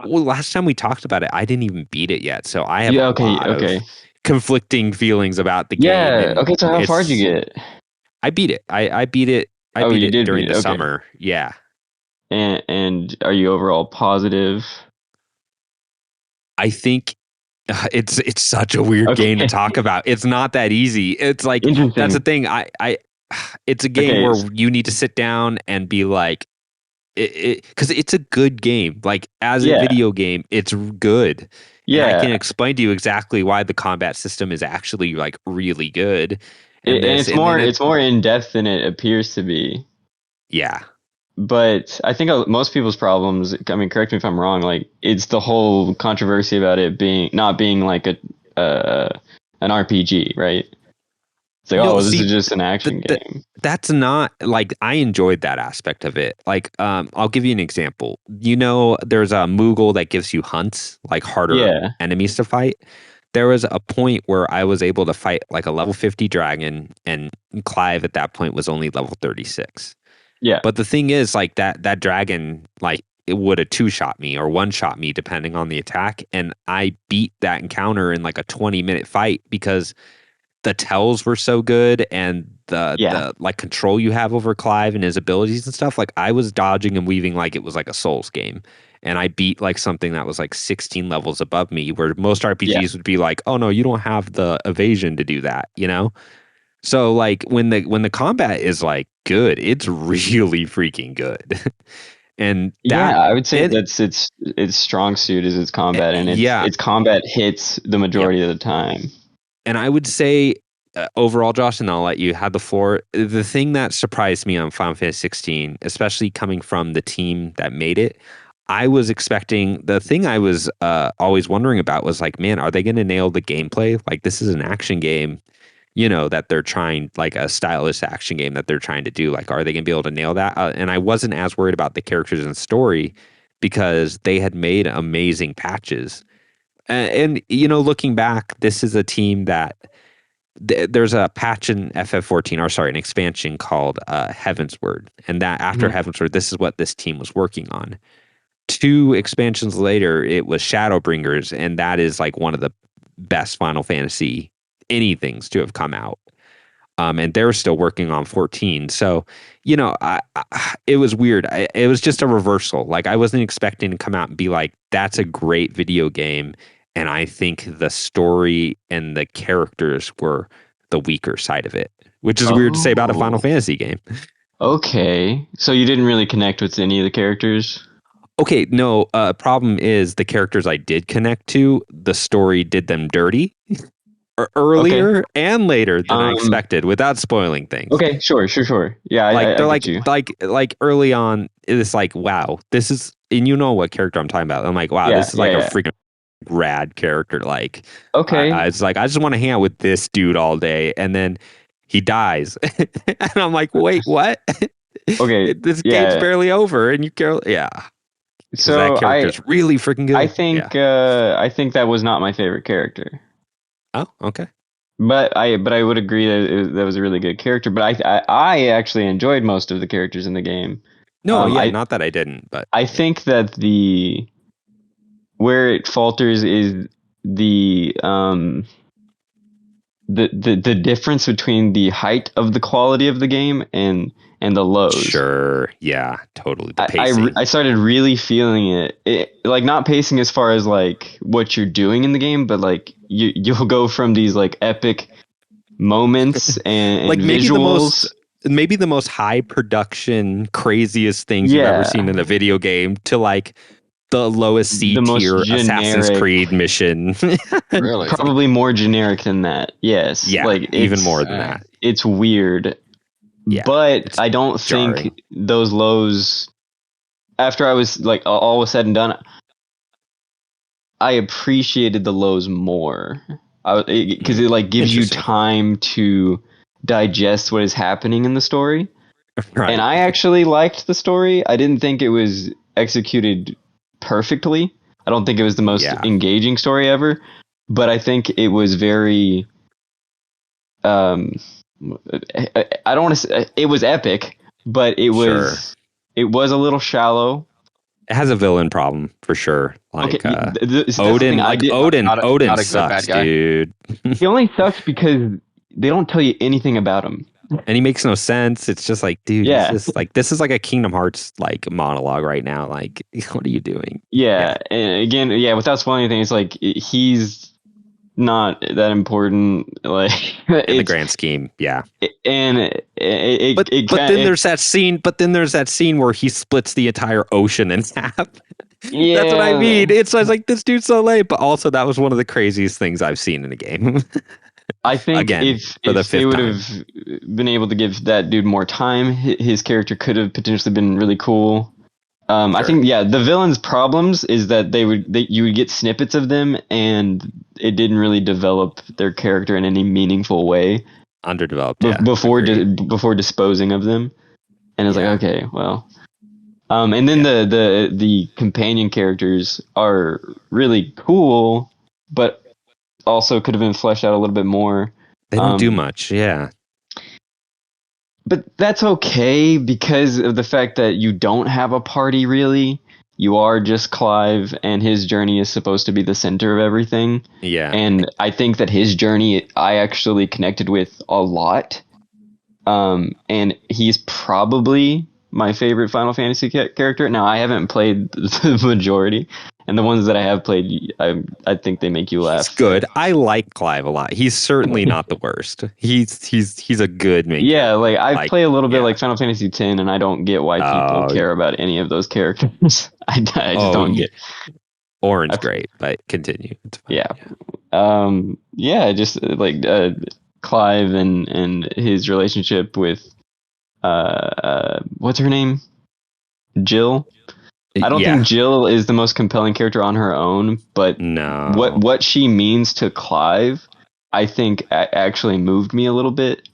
Well, last time we talked about it, I didn't even beat it yet, so I have a lot of conflicting feelings about the game. Yeah. Okay. So how far did you get? I beat it. I beat it. I beat it during the summer. Yeah. And are you overall positive? I think it's such a weird game to talk about. It's not that easy. It's like, that's the thing. It's a game where you need to sit down and be like, because it's a good game. Like, as a video game, it's good. Yeah, and I can explain to you exactly why the combat system is actually like really good. It's more in depth than it appears to be. Yeah, but I think most people's problems, I mean, correct me if I'm wrong, like, it's the whole controversy about it not being like an RPG, right? It's like, this is just an action game. That's not, like, I enjoyed that aspect of it. Like, I'll give you an example. There's a Moogle that gives you hunts, like harder enemies to fight. There was a point where I was able to fight like a level 50 dragon, and Clive at that point was only level 36. Yeah. But the thing is, like, that dragon, like, it would have 2-shot me or 1-shot me depending on the attack. And I beat that encounter in like a 20-minute fight because the tells were so good, and the like control you have over Clive and his abilities and stuff. Like, I was dodging and weaving like it was like a Souls game, and I beat like something that was like 16 levels above me, where most RPGs would be like, oh no, you don't have the evasion to do that, So like when the combat is like good, it's really freaking good. And I would say that's its strong suit is its combat, and its combat hits the majority of the time. And I would say overall, Josh, and I'll let you have the floor. The thing that surprised me on Final Fantasy 16, especially coming from the team that made it, I was expecting, the thing I was always wondering about was like, man, are they going to nail the gameplay? Like, this is an action game, that they're trying, like a stylish action game that they're trying to do. Like, are they going to be able to nail that? And I wasn't as worried about the characters and story because they had made amazing patches. And looking back, this is a team that there's a patch in FF14, or sorry, an expansion called Heavensward. And that after Heavensward, this is what this team was working on. 2 expansions later, it was Shadowbringers, and that is like one of the best Final Fantasy anythings to have come out. And they're still working on 14. So, it was weird. It was just a reversal. Like, I wasn't expecting to come out and be like, that's a great video game. And I think the story and the characters were the weaker side of it, which is weird to say about a Final Fantasy game. Okay. So you didn't really connect with any of the characters? Okay, no. Problem is the characters I did connect to, the story did them dirty earlier and later than I expected, without spoiling things. Okay, sure. Yeah, like early on, it's like, wow, this is, and you know what character I'm talking about. I'm like, wow, this is like a freaking rad character. Like, okay, it's like I just want to hang out with this dude all day, and then he dies, and I'm like, wait, what? Okay, this game's barely over, and you care, So that character's really freaking good. I think that was not my favorite character. Oh, okay. But I would agree that was a really good character. But I actually enjoyed most of the characters in the game. No, not that I didn't, but I think that where it falters is the difference between the height of the quality of the game and the lows. Sure. Yeah, totally. The pacing. I started really feeling it, like not pacing as far as like what you're doing in the game, but like you'll go from these like epic moments and like visuals. Maybe the most high production, craziest things you've ever seen in a video game to like the lowest C tier Assassin's Creed mission. Really? Probably more generic than that. Yes. Yeah. Like even more than that. It's weird. Yeah, but I don't think those lows, after I was like all was said and done, I appreciated the lows more because it like gives you time to digest what is happening in the story. Right. And I actually liked the story. I didn't think it was executed perfectly. I don't think it was the most engaging story ever, but I think it was very I don't want to say it was epic, but it was it was a little shallow. It has a villain problem for sure. Like Odin, Odin sucks, dude. He only sucks because they don't tell you anything about him, and he makes no sense. It's just like, dude, this is like a Kingdom Hearts like monologue right now. Like, what are you doing? Yeah, and again, without spoiling anything, it's like he's not that important, like in the grand scheme, but then there's that scene where he splits the entire ocean in half. That's what I mean. It's like, this dude's so lame, but also that was one of the craziest things I've seen in a game. I think if they would have been able to give that dude more time, his character could have potentially been really cool. I think the villain's problems is that you would get snippets of them and it didn't really develop their character in any meaningful way. Underdeveloped, before disposing of them, and it's like, okay, well, and then the companion characters are really cool, but also could have been fleshed out a little bit more. They don't do much, But that's okay because of the fact that you don't have a party, really. You are just Clive, and his journey is supposed to be the center of everything. Yeah. And I think that his journey, I actually connected with a lot. And he's probably my favorite Final Fantasy character. Now, I haven't played the majority, And the ones that I have played, I think they make you laugh. He's good. I like Clive a lot. He's certainly not the worst. He's a good main Yeah, character. I play a little bit like Final Fantasy X, and I don't get why people care about any of those characters. I just don't get. Orange, great, but continue. It's fine. Just Clive and his relationship with what's her name? Jill. I don't think Jill is the most compelling character on her own, but no, what she means to Clive, I think actually moved me a little bit.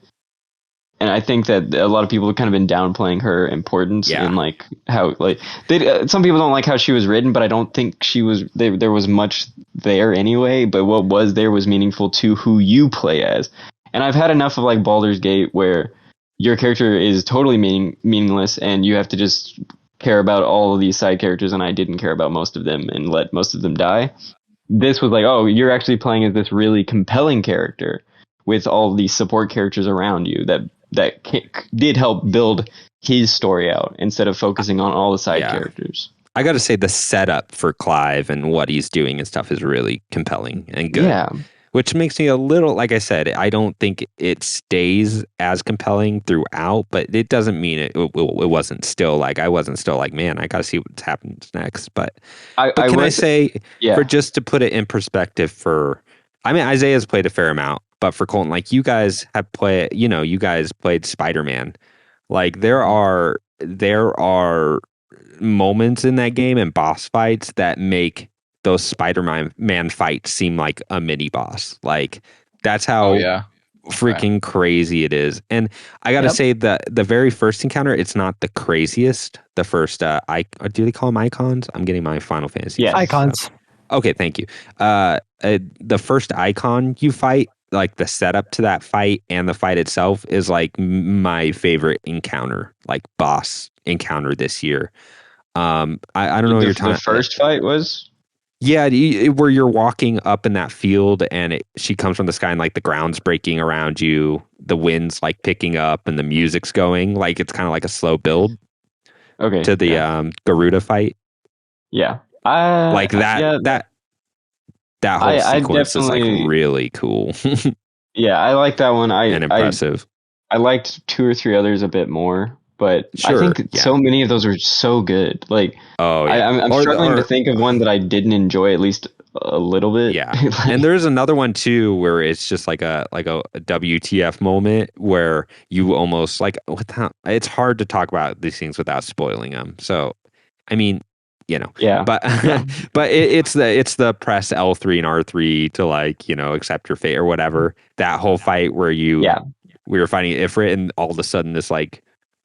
And I think that a lot of people have kind of been downplaying her importance in how some people don't like how she was written, but I don't think she was there was much there anyway. But what was there was meaningful to who you play as. And I've had enough of Baldur's Gate where your character is totally meaningless and you have to just care about all of these side characters, and I didn't care about most of them and let most of them die. This was you're actually playing as this really compelling character with all of these support characters around you that did help build his story out instead of focusing on all the side characters. I got to say the setup for Clive and what he's doing and stuff is really compelling and good. Yeah. Which makes me a little, like I said, I don't think it stays as compelling throughout, but it doesn't mean it wasn't still I wasn't still man, I got to see what happens next. But I say, for just to put it in perspective Izayah's played a fair amount, but for Colton, you guys have played, you guys played Spider-Man. There are moments in that game and boss fights that make those Spider-Man fights seem like a mini boss. That's how freaking crazy it is. And I gotta say that the very first encounter, it's not the craziest. The first do they call them icons? I'm getting my Final Fantasy icons. Okay, thank you. The first icon you fight, the setup to that fight and the fight itself is my favorite encounter, boss encounter this year. I don't know what you're talking about. The first fight was? Yeah, where you're walking up in that field and she comes from the sky and the ground's breaking around you, the wind's picking up and the music's going. It's kind of like a slow build. Okay. To the Garuda fight. Yeah. That whole sequence is really cool. Yeah, I like that one. And impressive. I liked 2 or 3 others a bit more. But I think so many of those are so good. I'm struggling to think of one that I didn't enjoy at least a little bit. Yeah, and there's another one too where it's just a WTF moment where you almost it's hard to talk about these things without spoiling them. So, I mean, but but it's the press L3 and R3 to accept your fate or whatever. That whole fight where we were fighting Ifrit and all of a sudden this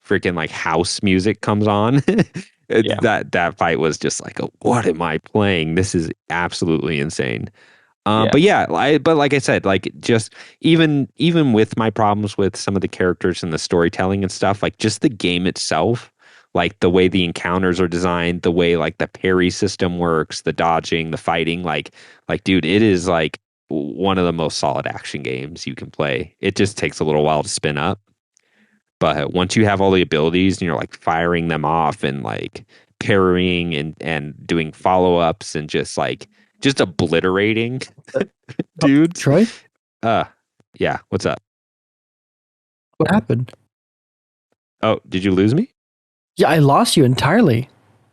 freaking house music comes on. That fight was just what am I playing? This is absolutely insane. But like I said, just even with my problems with some of the characters and the storytelling and stuff, just the game itself, the way the encounters are designed, the way the parry system works, the dodging, the fighting, dude, it is one of the most solid action games you can play. It just takes a little while to spin up. But once you have all the abilities and you're firing them off and parrying and doing follow-ups and just obliterating dudes. Troy? Yeah, what's up? What happened? Oh, did you lose me? Yeah, I lost you entirely.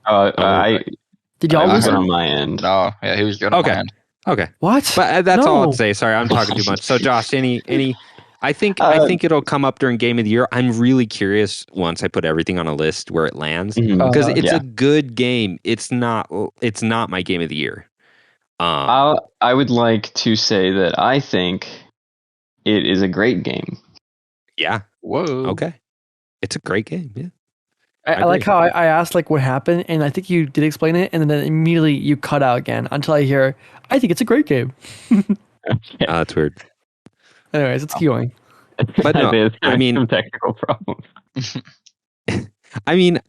Did y'all lose on my end? No, yeah, he was good on my end. Okay. What? But that's all I'll say. Sorry, I'm talking too much. So Josh, any I think it'll come up during Game of the Year. I'm really curious once I put everything on a list where it lands because it's a good game. It's not my Game of the Year. I would like to say that I think it is a great game. Yeah. Whoa. Okay. It's a great game. Yeah. I like how I asked what happened, and I think you did explain it, and then immediately you cut out again until I hear, I think it's a great game. That's weird. Anyways, let's keep going. But no, I mean, some technical problems. I mean,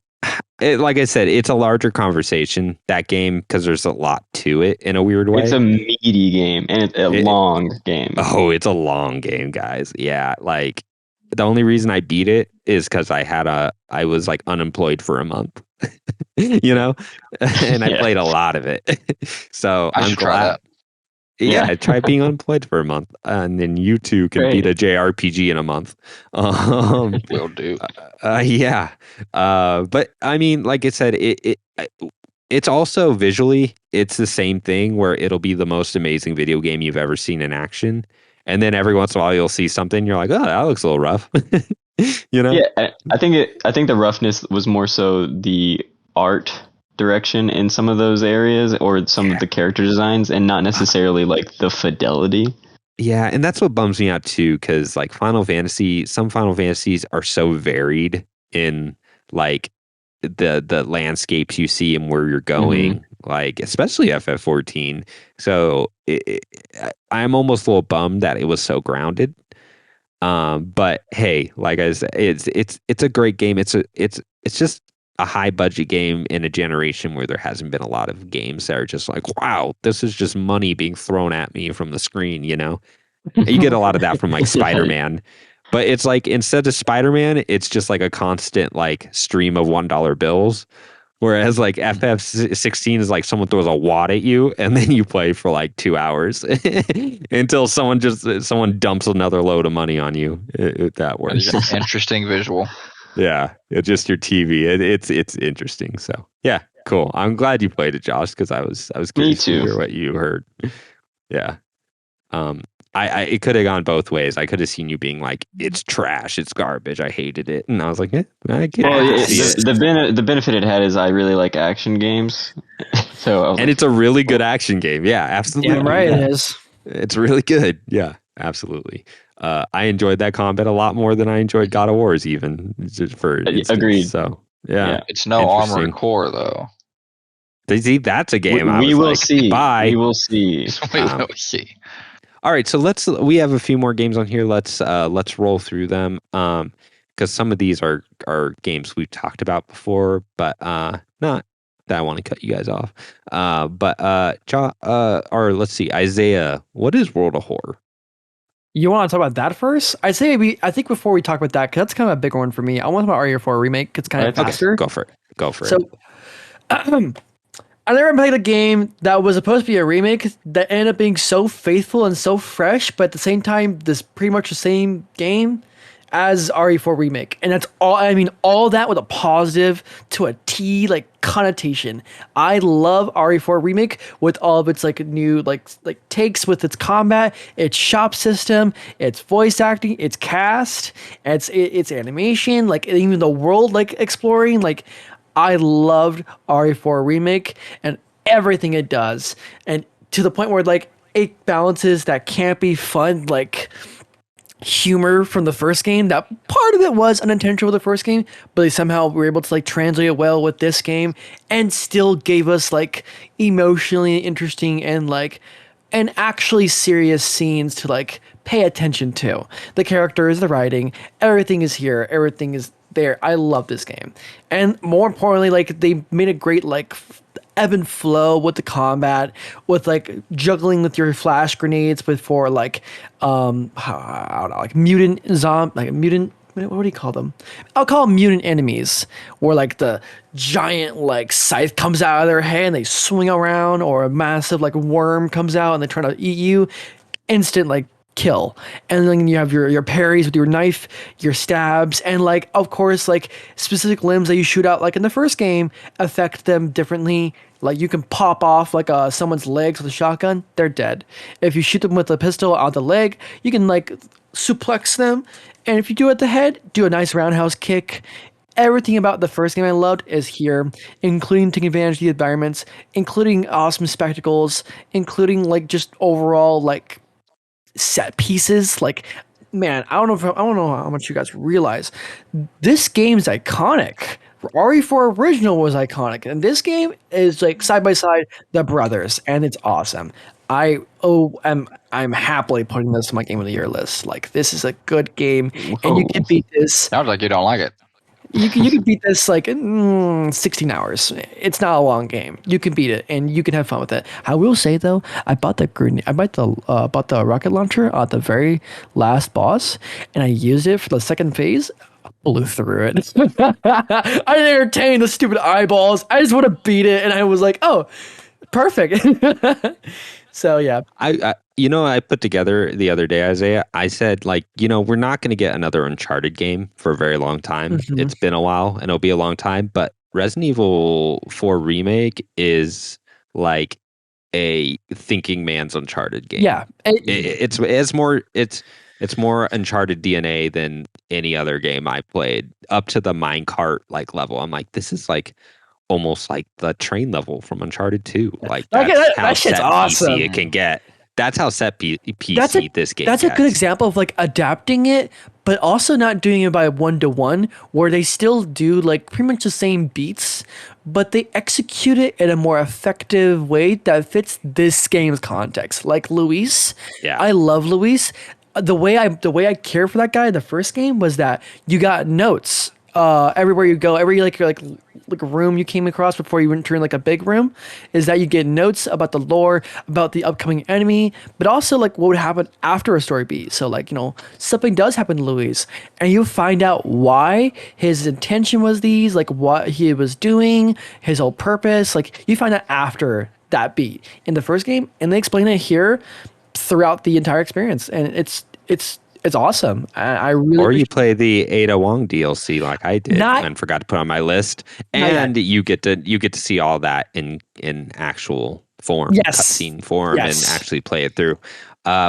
like I said, it's a larger conversation, that game, because there's a lot to it in a weird way. It's a meaty game, and it's a long game. Oh, it's a long game, guys. Yeah, the only reason I beat it is because I was unemployed for a month. you know, and I played a lot of it. So I'm should try glad. that. Yeah, try being unemployed for a month, and then you two can beat a JRPG in a month. Will do. Yeah, but I mean, like I said, it's also visually, it's the same thing where it'll be the most amazing video game you've ever seen in action, and then every once in a while you'll see something, you're like, oh, that looks a little rough, you know? Yeah, I think the roughness was more so the art direction in some of those areas or some of the character designs, and not necessarily like the fidelity. Yeah, and that's what bums me out too, because like some Final Fantasies are so varied in like the landscapes you see and where you're going, like especially FF14. So I'm almost a little bummed that it was so grounded. But hey, like I said, it's a great game. It's just a high budget game in a generation where there hasn't been a lot of games that are just like, wow, this is just money being thrown at me from the screen, you know? You get a lot of that from like Spider-Man. But it's like instead of Spider-Man, it's just like a constant like stream of $1 bills. Whereas like FF16 is like someone throws a wad at you and then you play for like 2 hours until someone dumps another load of money on you. That works. Interesting visual. Yeah, it's just your TV. It's interesting. So yeah, cool. I'm glad you played it, Josh, because I was curious to hear what you heard. Yeah. It could have gone both ways. I could have seen you being like, "It's trash, it's garbage, I hated it," and I was like, I get it. The benefit it had is I really like action games, so it's a really good action game. Yeah, absolutely. Yeah, right. It is. It's really good. Yeah, absolutely. I enjoyed that combat a lot more than I enjoyed God of War's, even for instance. Agreed. So yeah, it's no Armored Core though. See, that's a game. We will see. Bye. We will see. We will see. All right, so we have a few more games on here. Let's roll through them. Because some of these are games we've talked about before, but not that I want to cut you guys off. Or let's see, Izayah, what is World of Horror? You want to talk about that first? I think before we talk about that, because that's kind of a big one for me. I want to talk about RE4 remake. It's kind of faster. Go for it. So, I never played a game that was supposed to be a remake that ended up being so faithful and so fresh, but at the same time, this pretty much the same game as RE4 remake. And that's all, I mean, all that with a positive to a T, like, connotation. I love RE4 remake with all of its, like, new, like takes with its combat, its shop system, its voice acting, its cast, its animation, like, even the world, like, exploring, like, I loved RE4 remake and everything it does, and to the point where like it balances that campy fun like humor from the first game. That part of it was unintentional with the first game, but they somehow were able to like translate it well with this game and still gave us like emotionally interesting and actually serious scenes to like pay attention to. The characters, the writing, everything is here, everything is there. I love this game, and more importantly, like they made a great like ebb and flow with the combat, with like juggling with your flash grenades before like I don't know, like mutant what do you call them? I'll call them mutant enemies, where like the giant like scythe comes out of their head and they swing around, or a massive like worm comes out and they're trying to eat you. Instant like kill. And then you have your parries with your knife, your stabs, and like of course like specific limbs that you shoot out like in the first game affect them differently. Like you can pop off like someone's legs with a shotgun, they're dead. If you shoot them with a pistol on the leg, you can like suplex them, and if you do it at the head, do a nice roundhouse kick. Everything about the first game I loved is here, including taking advantage of the environments, including awesome spectacles, including like just overall like set pieces. Like, man, I don't know how much you guys realize. This game's iconic. RE4 original was iconic, and this game is like side by side the brothers, and it's awesome. I'm happily putting this on my game of the year list. Like, this is a good game, and you can beat this. Sounds like you don't like it. You can beat this like in 16 hours. It's not a long game. You can beat it and you can have fun with it. I will say though, I bought the rocket launcher at the very last boss, and I used it for the second phase. blew through it. I didn't entertain the stupid eyeballs. I just want to beat it, and I was like, oh, perfect. So yeah, I put together the other day, Isaiah. I said, like, we're not going to get another Uncharted game for a very long time. Mhm. It's been a while, and it'll be a long time. But Resident Evil 4 remake is like a thinking man's Uncharted game. yeah, It's more Uncharted DNA than any other game I played, up to the minecart like level. I'm like, this is like almost like the train level from Uncharted 2. Like that shit's awesome. PC it can get. That's how set PC this game That's gets. a good example of like adapting it, but also not doing it by 1-to-1, where they still do like pretty much the same beats, but they execute it in a more effective way that fits this game's context. Like Luis, Yeah. I love Luis. The way I care for that guy in the first game was that you got notes everywhere you go, every like room you came across before you enter like a big room, is that you get notes about the lore, about the upcoming enemy, but also like what would happen after a story beat. So like, something does happen to Luis, and you find out why his intention was these, like what he was doing, his whole purpose. Like you find out after that beat in the first game, and they explain it here throughout the entire experience, and it's awesome. I really. Or you play the Ada Wong DLC like I did and forgot to put on my list, and you get to see all that in actual form, cutscene form, and actually play it through.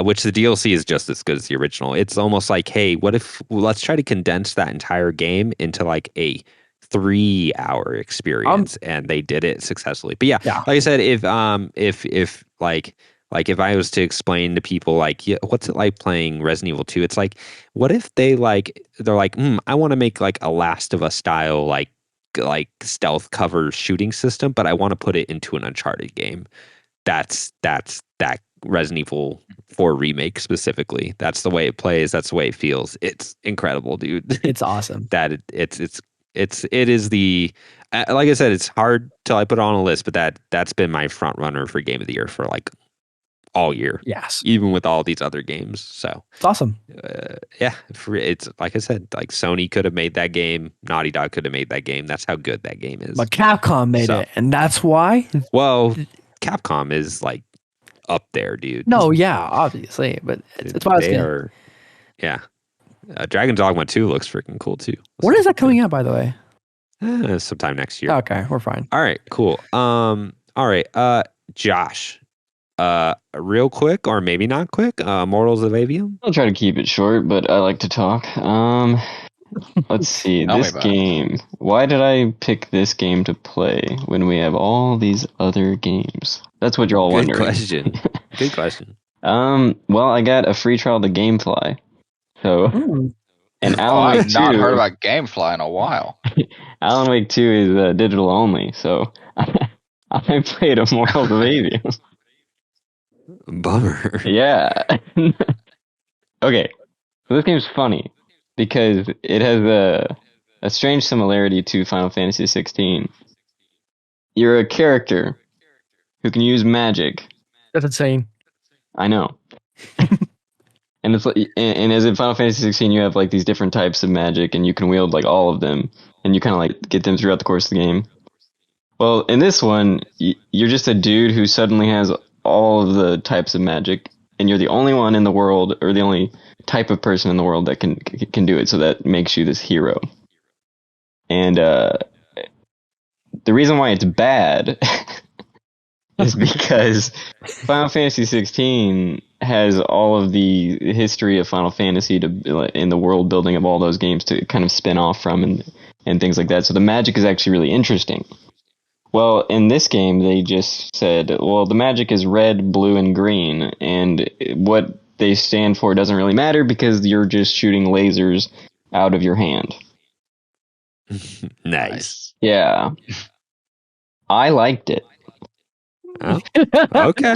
Which the DLC is just as good as the original. It's almost like, hey, let's try to condense that entire game into like a 3-hour experience, and they did it successfully. But yeah, like I said, if if I was to explain to people like, what's it like playing Resident Evil 2? It's like, what if they're like, I want to make like a Last of Us style like stealth cover shooting system, but I want to put it into an Uncharted game. That's that Resident Evil 4 remake specifically. That's the way it plays. That's the way it feels. It's incredible, dude. It's awesome. It is the like I said, it's hard till I put it on a list, but that's been my front runner for Game of the Year for like all year. Yes. Even with all these other games. So it's awesome. It's like I said, like Sony could have made that game. Naughty Dog could have made that game. That's how good that game is. But Capcom made it, and that's why. Well, Capcom is like up there, dude. No, yeah, obviously, but it's why they are. Yeah, Dragon Dogma 2 looks freaking cool too. When is that coming out, by the way? Sometime next year. Okay, we're fine. All right, cool. All right, Josh. Real quick, or maybe not quick, Mortals of Avium? I'll try to keep it short, but I like to talk. Let's see. This game. Why did I pick this game to play when we have all these other games? That's what you're all wondering. Good question. Well, I got a free trial to GameFly. So, and Alan Wake 2. I've not heard about GameFly in a while. Alan Wake 2 is digital only, so I played a Mortals of Avium. Bummer. Yeah. Okay. So this game's funny because it has a strange similarity to Final Fantasy 16. You're a character who can use magic. That's insane. I know. And it's like, and as in Final Fantasy 16, you have like these different types of magic, and you can wield like all of them, and you kind of like get them throughout the course of the game. Well, in this one, you're just a dude who suddenly has all of the types of magic, and you're the only one in the world, or the only type of person in the world that can do it. So that makes you this hero. And the reason why it's bad is because Final Fantasy 16 has all of the history of Final Fantasy in the world building of all those games to kind of spin off from and things like that. So the magic is actually really interesting. Well, in this game, they just said, well, the magic is red, blue, and green, and what they stand for doesn't really matter because you're just shooting lasers out of your hand. Nice. Yeah. I liked it. Oh, okay.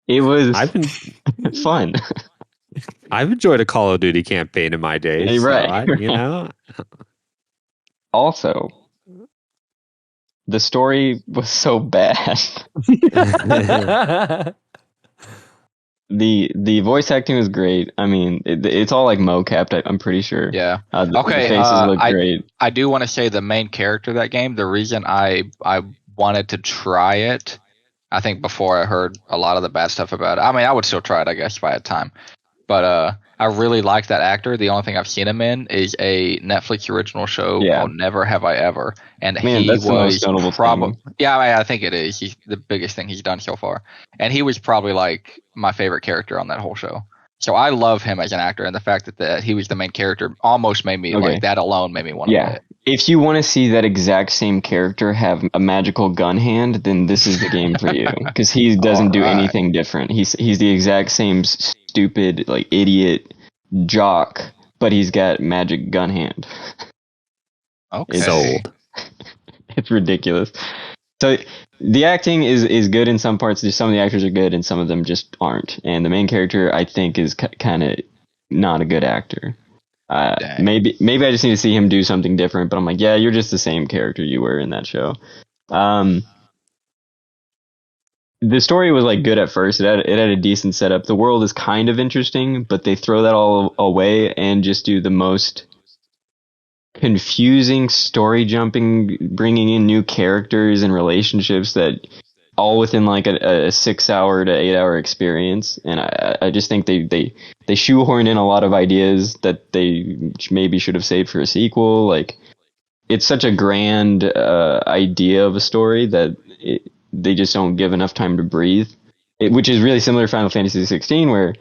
It was fun. I've enjoyed a Call of Duty campaign in my days. Hey, right. So Also, the story was so bad. The voice acting was great. I mean, it's all like mocapped. I'm pretty sure. Yeah. The Okay. faces look great. I do want to say the main character of that game. The reason I wanted to try it, I think before I heard a lot of the bad stuff about it. I mean, I would still try it, I guess, if I had time. But I really like that actor. The only thing I've seen him in is a Netflix original show called Never Have I Ever, and he was probably I think it is. He's the biggest thing he's done so far, and he was probably like my favorite character on that whole show. So I love him as an actor, and the fact that he was the main character almost made me like that alone made me want to play it. If you want to see that exact same character have a magical gun hand, then this is the game for you, because he doesn't do anything different. He's the exact same stupid like idiot jock, but he's got magic gun hand. Okay. It's old. It's ridiculous. So the acting is good in some parts. Some of the actors are good, and some of them just aren't. And the main character, I think, is kind of not a good actor. Maybe I just need to see him do something different. But I'm like, yeah, you're just the same character you were in that show. The story was like good at first. It had a decent setup. The world is kind of interesting, but they throw that all away and just do the most confusing story jumping, bringing in new characters and relationships that all within like a 6 hour to 8 hour experience. And I just think they shoehorned in a lot of ideas that they maybe should have saved for a sequel. Like, it's such a grand idea of a story that they just don't give enough time to breathe, which is really similar to Final Fantasy 16, where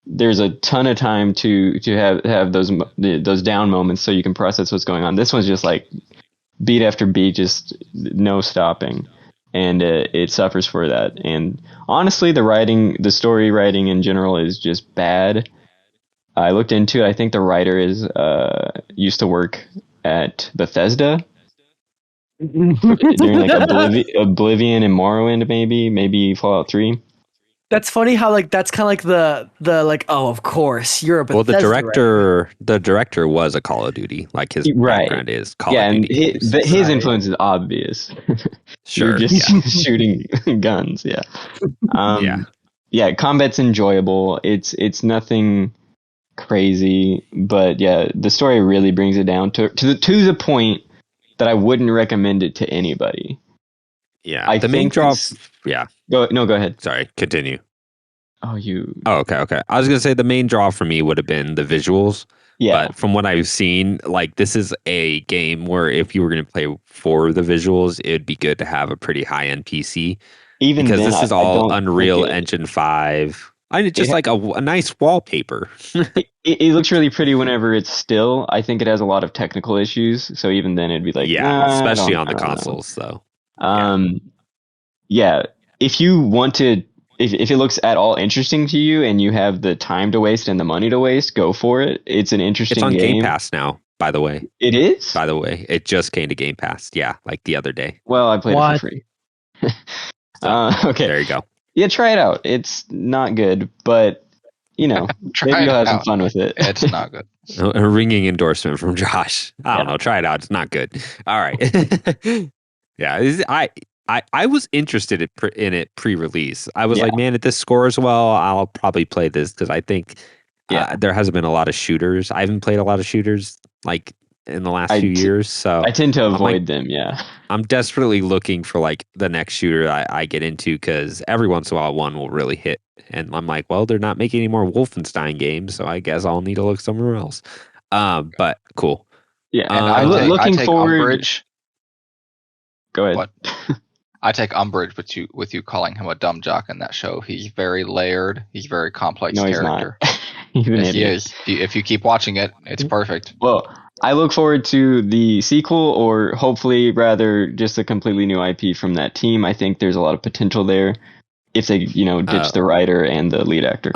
there's a ton of time to have those down moments so you can process what's going on. This one's just like beat after beat, just no stopping, and it suffers for that. And honestly, the story writing in general is just bad. I looked into it. I think the writer used to work at Bethesda during like Oblivion and Morrowind, maybe Fallout 3. That's funny how like that's kind of like the like, oh, of course you're a Bethesda, the director was a Call of Duty, like his background is Call of Duty. And his influence is obvious. Sure, you're just shooting guns. Combat's enjoyable. It's nothing crazy, but yeah, the story really brings it down to the point that I wouldn't recommend it to anybody. Yeah, the main draw. Go ahead. Sorry, continue. Oh, okay. I was gonna say the main draw for me would have been the visuals. Yeah. But from what I've seen, like, this is a game where if you were gonna play for the visuals, it'd be good to have a pretty high end PC. Even because then, this is all Unreal Engine 5. I mean, just like a nice wallpaper. It looks really pretty whenever it's still. I think it has a lot of technical issues, so even then it'd be like, especially on the consoles. So, if you want to, if it looks at all interesting to you and you have the time to waste and the money to waste, go for it. It's an interesting game. It's on Game Pass now, by the way. It is? By the way, it just came to Game Pass. Yeah, like the other day. Well, I played it for free. Okay. There you go. Yeah, try it out. It's not good, but, maybe you'll have some fun with it. It's not good. A ringing endorsement from Josh. I don't know. Try it out. It's not good. All right. Yeah, I was interested in it pre-release. I was like, man, if this scores well, I'll probably play this, because I think there hasn't been a lot of shooters. I haven't played a lot of shooters like in the last few years, so I tend to avoid them. Yeah, I'm desperately looking for like the next shooter I get into, because every once in a while one will really hit, and I'm like, well, they're not making any more Wolfenstein games, so I guess I'll need to look somewhere else. But cool. Yeah, and I'm looking forward. Umbrage. Go ahead. What? I take umbrage with you calling him a dumb jock in that show. He's very layered. He's very complex character. He's an idiot. He is. If you keep watching it, it's perfect. Well, I look forward to the sequel, or hopefully rather just a completely new IP from that team. I think there's a lot of potential there if they, ditch the writer and the lead actor.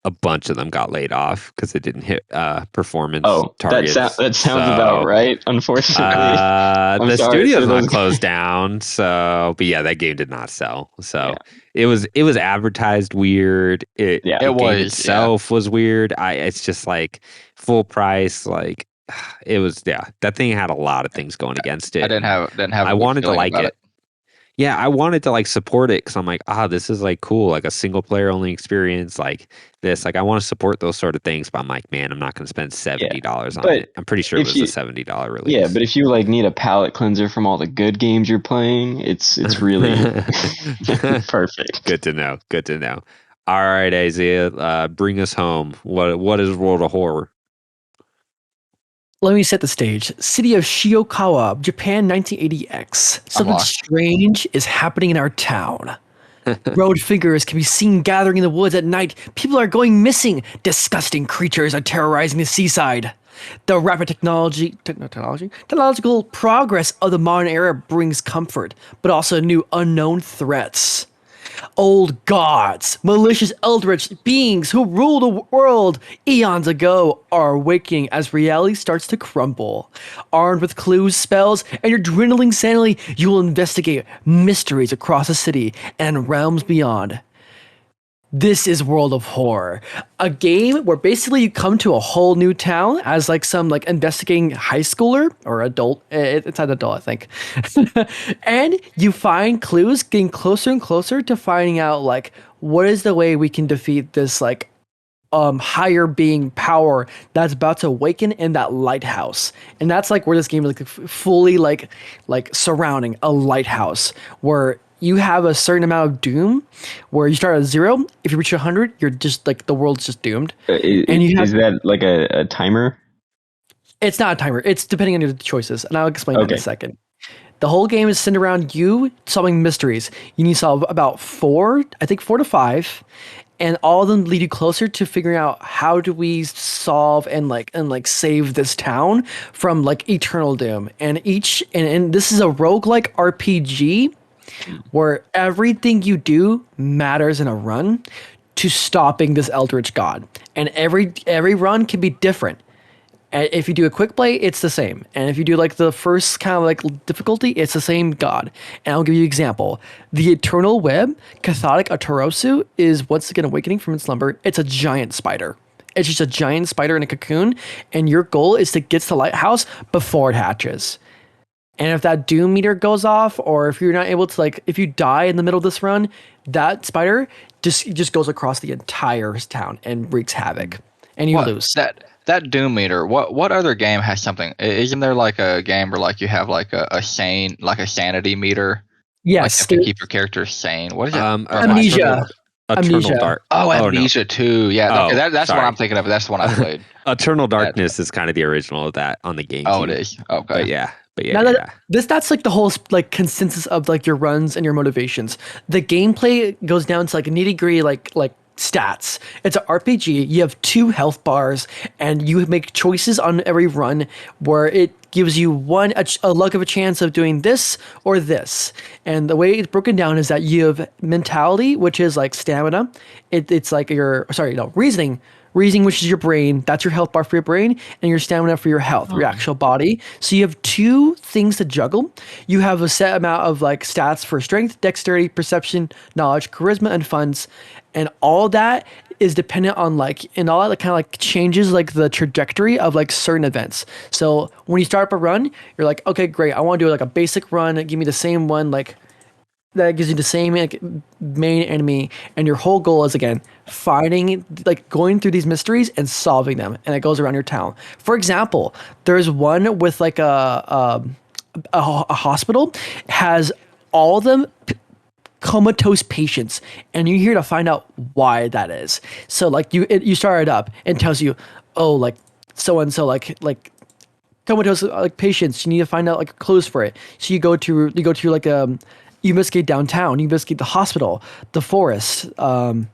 A bunch of them got laid off because it didn't hit performance targets. That sounds about right, unfortunately. The studio's not closed down, so but yeah, that game did not sell. So it was advertised weird. The game itself was weird. It's just like full price, like it was that thing had a lot of things going against it. I didn't have I wanted to like it. Yeah, I wanted to like support it because I'm like, this is like cool, like a single player only experience, like this. Like I want to support those sort of things, but I'm like, man, I'm not going to spend $70 on But it. I'm pretty sure it if was a you $70 yeah, release. but if you like need a palate cleanser from all the good games you're playing, it's really perfect. Good to know. Good to know. All right, Izayah, bring us home. What is World of Horror? Let me set the stage. City of Shiokawa, Japan, 1980X. Something lost. strange is happening in our town. Road figures can be seen gathering in the woods at night. People are going missing. Disgusting creatures are terrorizing the seaside. The rapid technological progress of the modern era brings comfort, but also new unknown threats. Old gods, malicious eldritch beings who ruled the world eons ago are awakening as reality starts to crumble. Armed with clues, spells, and your dwindling sanity, you will investigate mysteries across the city and realms beyond. This is World of Horror, a game where basically you come to a whole new town as like some like investigating high schooler or adult. It's an adult, I think. And you find clues, getting closer and closer to finding out like what is the way we can defeat this like higher being power that's about to awaken in that lighthouse. And that's like where this game is like fully like surrounding a lighthouse where you have a certain amount of doom where you start at 0. If you reach 100, you're just like the world's just doomed. And you have, Is that like a timer? it's not a timer. It's depending on your choices, and I'll explain that in Okay. a second. The whole game is centered around you solving mysteries. You need to solve about 4, I think 4 to 5, and all of them lead you closer to figuring out how do we solve and save this town from like eternal doom. And this is a roguelike RPG where everything you do matters in a run to stopping this eldritch god. And every run can be different. And if you do a quick play, it's the same. And if you do like the first kind of like difficulty, it's the same god. And I'll give you an example. The Eternal Web, Cathodic Atorosu, is once again awakening from its slumber. It's a giant spider. It's just a giant spider in a cocoon. And your goal is to get to the lighthouse before it hatches. And if that doom meter goes off, or if you're not able to if you die in the middle of this run, that spider just goes across the entire town and wreaks havoc. And you lose. That doom meter. What other game has something? Isn't there like a game where like you have like a sanity meter? Yes. Like you have to keep your character sane. What is it? Amnesia. Eternal Dark. Oh, Amnesia too. Yeah, okay, that's sorry. what I'm thinking of. That's the one I played. Eternal Darkness is kind of the original of that on the game. Oh, it is. Okay. But yeah. That's like the whole like consensus of like your runs and your motivations. The gameplay goes down to like nitty-gritty like stats. It's an RPG. You have 2 health bars, and you make choices on every run where it gives you a luck of a chance of doing this or this. And the way it's broken down is that you have mentality, which is like stamina. It's like reasoning. Reasoning, which is your brain, that's your health bar for your brain, and your stamina for your health, your actual body. So you have 2 things to juggle. You have a set amount of like stats for strength, dexterity, perception, knowledge, charisma, and funds. And all that is dependent on and all that kind of like changes like the trajectory of like certain events. So when you start up a run, you're like, okay, great, I want to do like a basic run, give me the same one, like that gives you the same main enemy, and your whole goal is again finding going through these mysteries and solving them, and it goes around your town. For example, there's one with like a hospital has all of them comatose patients, and you're here to find out why that is. So you start it up and tells you, oh, like so and so like comatose patients, you need to find out like clues for it. So you go to you investigate downtown, you investigate the hospital, the forest, the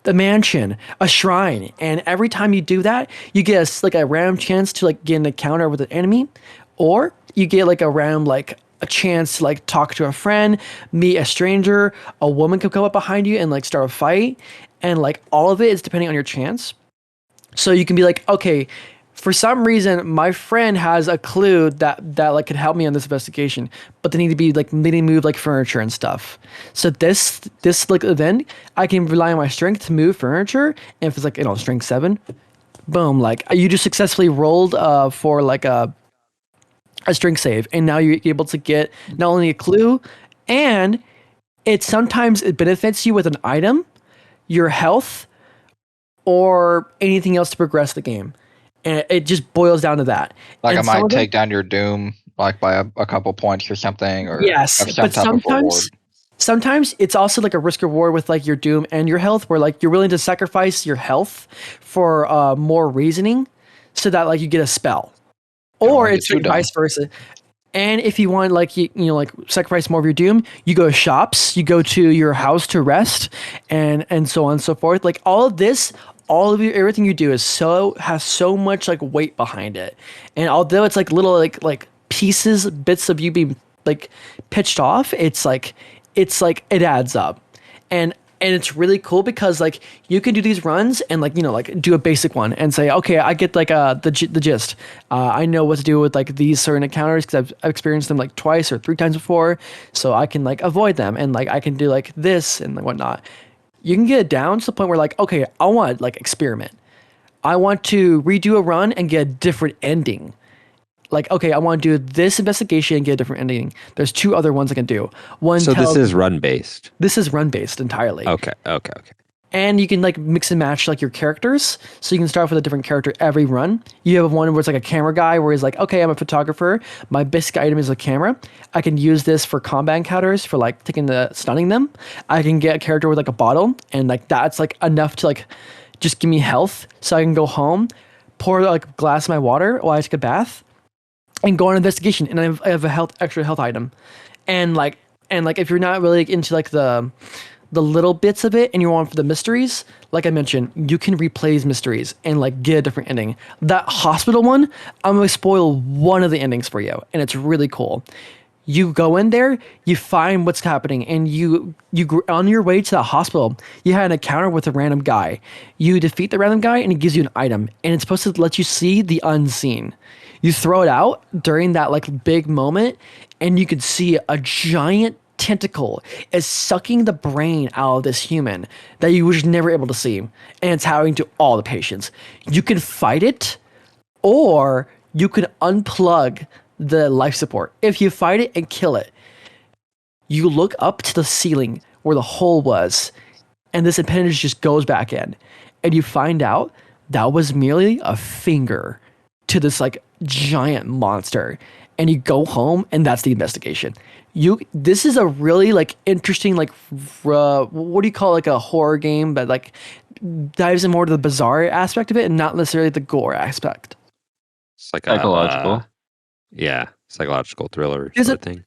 mansion, a shrine. And every time you do that, you get a random chance to get an encounter with an enemy, or you get a random a chance to talk to a friend, meet a stranger, a woman could come up behind you and start a fight. And all of it is depending on your chance. So you can be okay, for some reason, my friend has a clue that could help me on this investigation, but they need to be they need to move furniture and stuff. So this event, I can rely on my strength to move furniture. And if it's strength 7, boom, you just successfully rolled for a strength save, and now you're able to get not only a clue And sometimes it benefits you with an item, your health, or anything else to progress the game. And it just boils down to that. Like and I might take down your Doom like by a couple points or something, or yes, have some but type of reward. Sometimes it's also like a risk reward with like your Doom and your health, where like you're willing to sacrifice your health for more reasoning, so that like you get a spell, or it's like vice versa. And if you want like you know like sacrifice more of your Doom, you go to shops, you go to your house to rest, and so on and so forth. Like all of this, everything you do has so much like weight behind it. And although it's like little like pieces, bits of you being like pitched off, it's like it adds up. And it's really cool because like you can do these runs and like, you know, like do a basic one and say, okay, I get like the gist. I know what to do with like these certain encounters because I've experienced them like twice or 3 times before, so I can like avoid them, and like I can do like this and whatnot. You can get it down to the point where like, okay, I want like experiment. I want to redo a run and get a different ending. Like, okay, I want to do this investigation and get a different ending. There's 2 other ones I can do. This is run based. This is run based entirely. Okay. And you can like mix and match like your characters. So you can start off with a different character every run. You have one where it's like a camera guy where he's like, okay, I'm a photographer. My basic item is a camera. I can use this for combat encounters for like stunning them. I can get a character with like a bottle, and like that's like enough to like just give me health. So I can go home, pour like a glass of my water while I take a bath, and go on an investigation, and I have a extra health item. And like if you're not really into like the little bits of it and you want for the mysteries, like I mentioned, you can replay these mysteries and like get a different ending. That hospital one, I'm gonna spoil one of the endings for you, and it's really cool. You go in there, you find what's happening, and you on your way to the hospital, you had an encounter with a random guy. You defeat the random guy, and he gives you an item, and it's supposed to let you see the unseen. You throw it out during that like big moment, and you can see a giant tentacle is sucking the brain out of this human that you were just never able to see, and it's happening to all the patients. You can fight it, or you can unplug the life support. If you fight it and kill it, you look up to the ceiling where the hole was, and this appendage just goes back in, and you find out that was merely a finger to this like giant monster. And you go home, and that's the investigation. This is a really like interesting like what do you call like a horror game, but like dives in more to the bizarre aspect of it and not necessarily the gore aspect. It's like psychological. Psychological thriller is sort it of thing.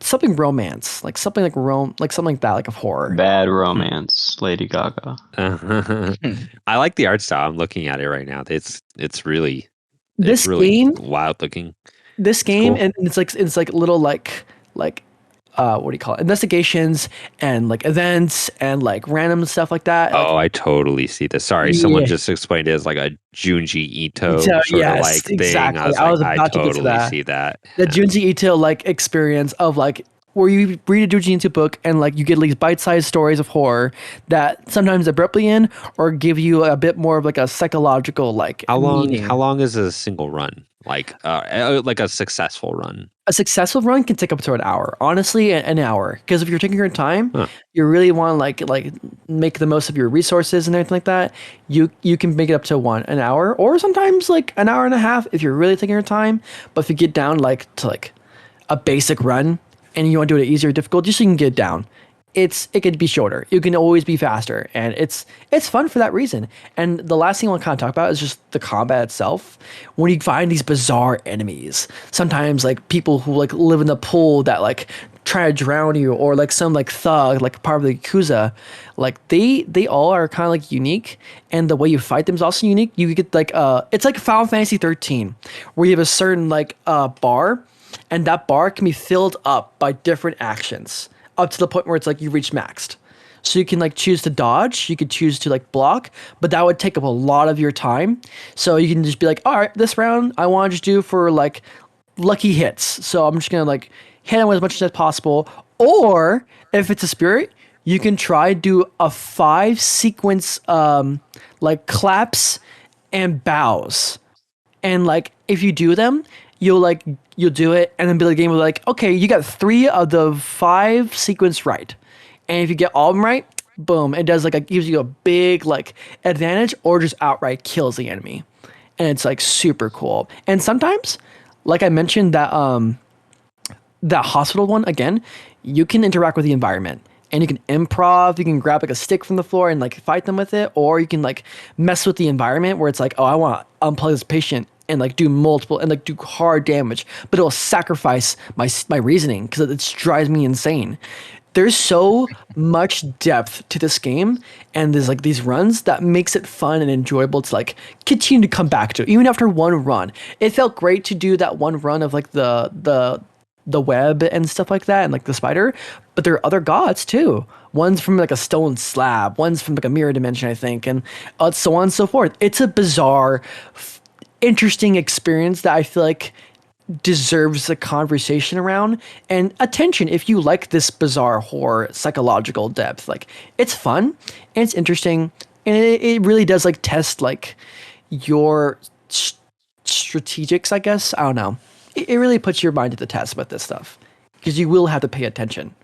Something romance, like something like something like that, like a horror. Bad Romance, Lady Gaga. I like the art style. I'm looking at it right now. It's really game wild looking. This game, cool. And it's like little like what do you call it? Investigations and like events and like random stuff like that. Oh, I totally see this. Sorry, someone just explained it as like a Junji Ito sort of like thing. Exactly. I totally see that. The Junji Ito like experience of like where you read a Junji Ito book and like you get these bite-sized stories of horror that sometimes abruptly end or give you a bit more of like a psychological like meaning. How long is a single run? Like a successful run? A successful run can take up to an hour. Honestly, an hour. Because if you're taking your time, you really want to like make the most of your resources and everything like that. You can make it up to an hour, or sometimes like an hour and a half if you're really taking your time. But if you get down like to like a basic run and you want to do it easier or difficult, just so you can get it down. It could be shorter. You can always be faster, and it's fun for that reason. And the last thing I want to kind of talk about is just the combat itself. When you find these bizarre enemies, sometimes like people who like live in the pool that like try to drown you, or like some like thug like part of the Yakuza, like they all are kind of like unique, and the way you fight them is also unique. You get like it's like Final Fantasy 13, where you have a certain like bar, and that bar can be filled up by different actions, up to the point where it's like you reach maxed. So you can like choose to dodge, you could choose to like block, but that would take up a lot of your time. So you can just be like, all right, this round I want to just do for like lucky hits. So I'm just gonna like hit them with as much as possible. Or if it's a spirit, you can try do a 5 sequence like claps and bows. And like if you do them, you'll do it, and then the game will be like, okay, you got 3 of the 5 sequence right, and if you get all of them right, boom, it does gives you a big advantage, or just outright kills the enemy, and it's super cool. And sometimes, like I mentioned, that hospital one again, you can interact with the environment. And you can improv, you can grab a stick from the floor and fight them with it, or you can mess with the environment where it's oh, I want to unplug this patient and do multiple and do hard damage, but it'll sacrifice my reasoning because it drives me insane. There's so much depth to this game, and there's these runs that makes it fun and enjoyable to continue to come back to, even after one run. It felt great to do that one run of the web and stuff like that, and the spider, but there are other gods too. One's from a stone slab, one's from a mirror dimension, I think, and so on and so forth. It's a bizarre, interesting experience that I feel deserves a conversation around and attention if you like this bizarre horror psychological depth. It's fun and it's interesting, and it really does test your strategics, I guess. I don't know. It really puts your mind to the test with this stuff because you will have to pay attention.